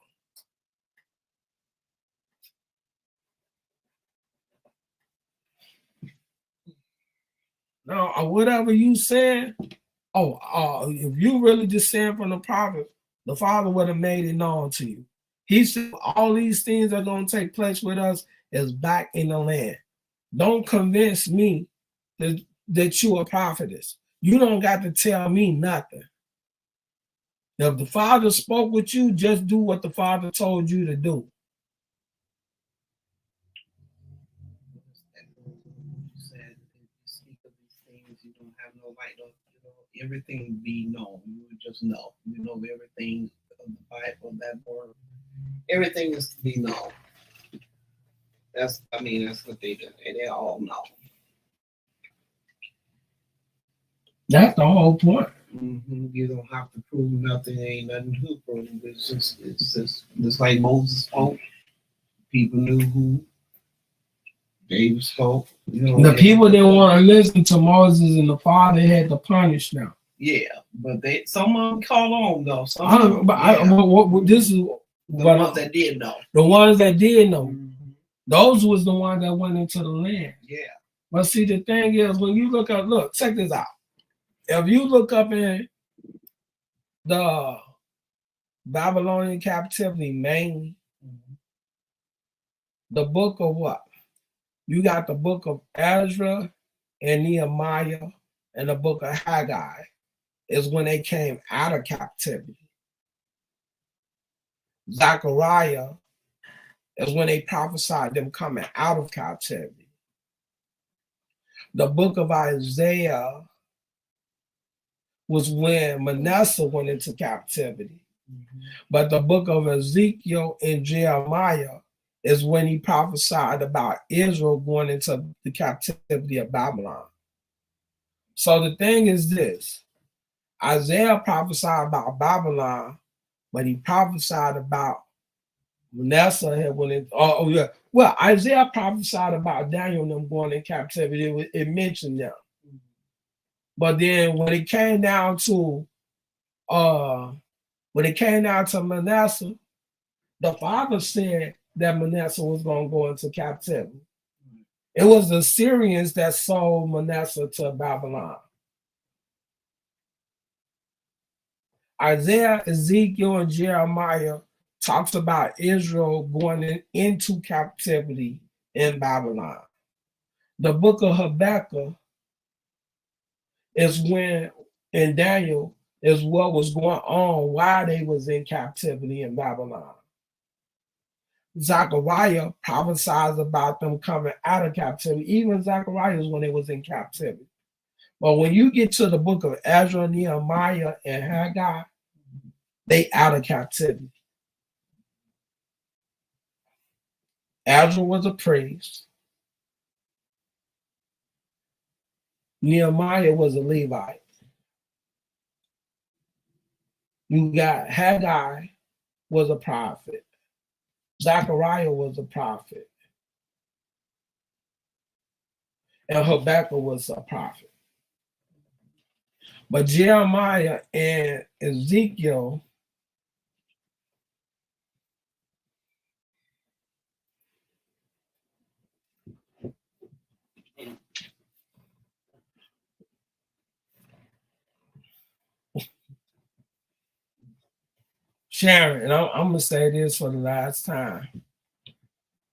Now, whatever you said, if you really descend from the prophet, the Father would have made it known to you. He said all these things are going to take place with us is back in the land. Don't convince me that you a prophetess. You don't got to tell me nothing. If the Father spoke with you, just do what the Father told you to do. You don't have no right to, everything be known. You would just know. You know everything of the Bible, that word. Everything is to be known. That's what they do. And they all know. That's the whole point. Mm-hmm. You don't have to prove nothing. Ain't nothing to prove. It's just like Moses spoke. People knew who David spoke. The people didn't want to listen to Moses, and the Father had to punish them. Yeah, but some of them caught on though. This is the ones that did know. The ones that did know. Mm-hmm. Those was the ones that went into the land. Yeah. But see, the thing is, when you check this out. If you look up in the Babylonian captivity mainly, the book of what? You got the book of Ezra and Nehemiah and the book of Haggai is when they came out of captivity. Zechariah is when they prophesied them coming out of captivity. The book of Isaiah was when Manasseh went into captivity. Mm-hmm. But the book of Ezekiel and Jeremiah is when he prophesied about Israel going into the captivity of Babylon. So the thing is this. Isaiah prophesied about Babylon, but he prophesied about Manasseh had went in. Well, Isaiah prophesied about Daniel and them going in captivity. It mentioned them. But then when it came down to Manasseh, the Father said that Manasseh was going to go into captivity. It was the Syrians that sold Manasseh to Babylon. Isaiah, Ezekiel, and Jeremiah talks about Israel going into captivity in Babylon. The book of Habakkuk is when, in Daniel, is what was going on while they was in captivity in Babylon. Zechariah prophesies about them coming out of captivity. Even Zechariah is when they was in captivity. But when you get to the book of Ezra, Nehemiah, and Haggai, they out of captivity. Ezra was a priest. Nehemiah was a Levite. You got Haggai was a prophet. Zechariah was a prophet, and Habakkuk was a prophet. But Jeremiah and Ezekiel, Sharon, and I'm gonna say this for the last time.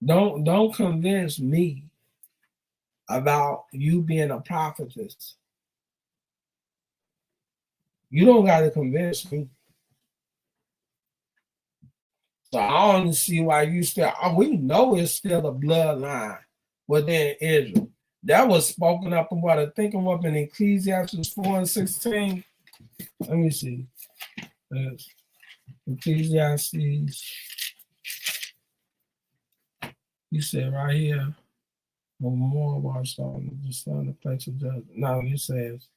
Don't convince me about you being a prophetess. You don't got to convince me. So I don't see why you still. We know it's still a bloodline within Israel. That was spoken up about. I think I'm up in Ecclesiastes 4:16. Let me see. Ecclesiastes. You said right here. More about starting the son the place of judgment. No, he says.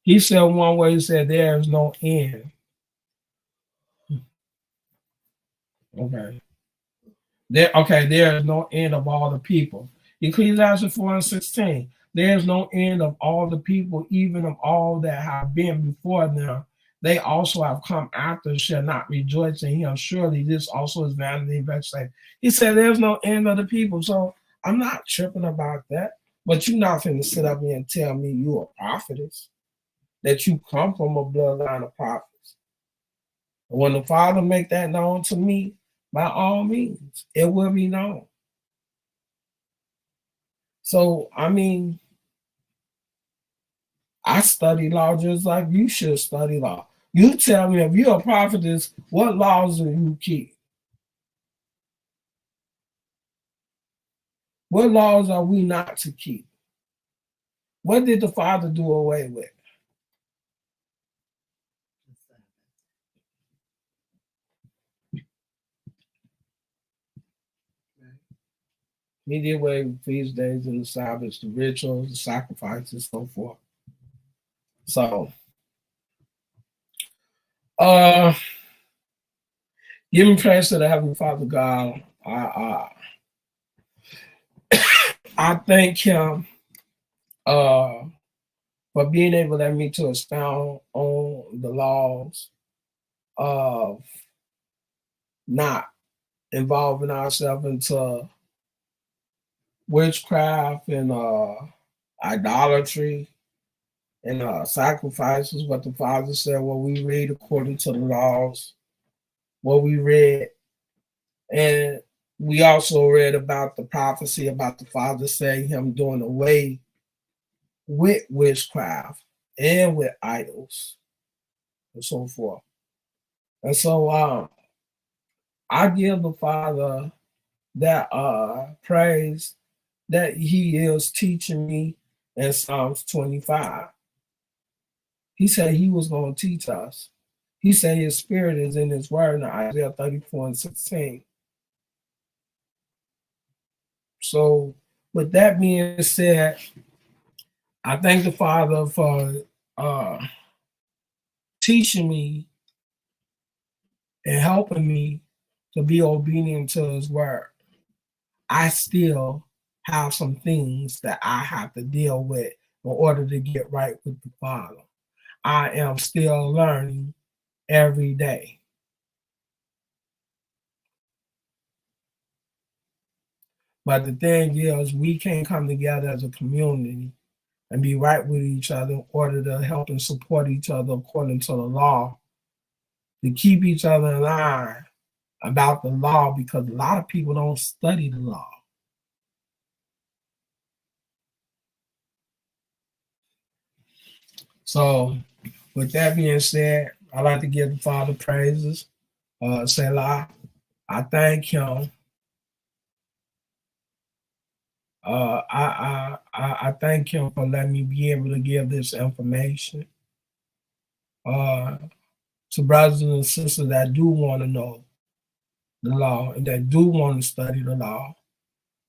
He said one way. He said there is no end. Okay. There is no end of all the people. Ecclesiastes 4:16. There is no end of all the people, even of all that have been before them. They also have come after, shall not rejoice in him. Surely this also is vanity and vexation. He said there's no end of the people. So I'm not tripping about that. But you're not going to sit up here and tell me you're a prophetess, that you come from a bloodline of prophets. When the Father make that known to me, by all means, it will be known. So, I mean, I study law just like you should study law. You tell me, if you're a prophetess, what laws do you keep? What laws are we not to keep? What did the Father do away with? He did away with feast days and the Sabbaths, the rituals, the sacrifices, so forth. So, giving praise to the Heavenly Father God, I thank Him for being able to let me to expound on the laws of not involving ourselves into witchcraft and idolatry and sacrifices, what the Father said, what we read according to the laws, what we read. And we also read about the prophecy about the Father saying him doing away with witchcraft and with idols and so forth. And so I give the Father that praise that he is teaching me in Psalms 25. He said he was going to teach us. He said his spirit is in his word in Isaiah 34:16. So with that being said, I thank the Father for teaching me and helping me to be obedient to his word. I still have some things that I have to deal with in order to get right with the Father. I am still learning every day. But the thing is, we can't come together as a community and be right with each other in order to help and support each other according to the law, to keep each other in line about the law, because a lot of people don't study the law. So with that being said, I'd like to give the Father praises. Selah, I thank him. I thank him for letting me be able to give this information to brothers and sisters that do want to know the law and that do want to study the law,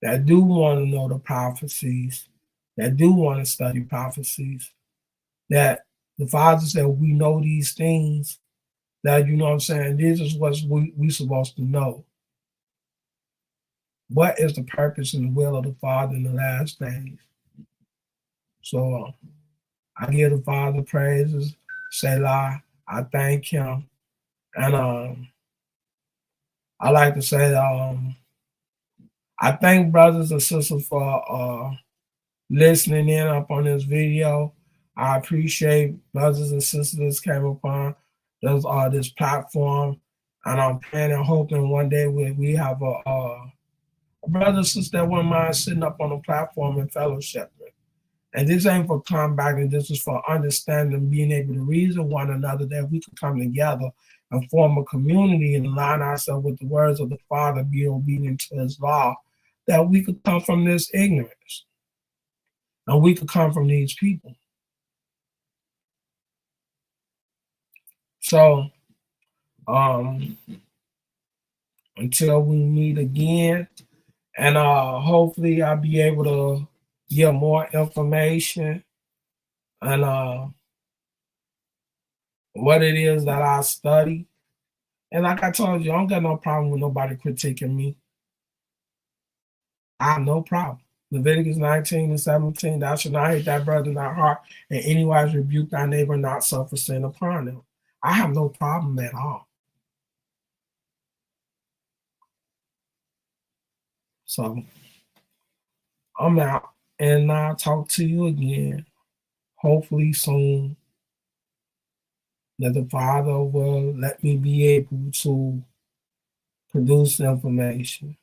that do want to know the prophecies, that do want to study prophecies, that the Father said we know these things that, you know what I'm saying, this is what we supposed to know. What is the purpose and the will of the Father in the last days? So I give the Father praises, Selah. I thank him. And I like to say I thank brothers and sisters for listening in up on this video. I appreciate brothers and sisters came upon this platform, and I'm praying and hoping one day we have a brother and sister that wouldn't mind sitting up on the platform and fellowship. And this ain't for combat, and this is for understanding, being able to reason one another, that we can come together and form a community and align ourselves with the words of the Father, be obedient to his law, that we could come from this ignorance. And we could come from these people. So, until we meet again, and hopefully I'll be able to get more information and what it is that I study. And like I told you, I don't got no problem with nobody critiquing me. I have no problem. Leviticus 19:17, thou shalt not hate thy brother in thy heart, and anywise rebuke thy neighbor, not suffer sin upon them. I have no problem at all. So I'm out, and I'll talk to you again, hopefully soon, that the Father will let me be able to produce information.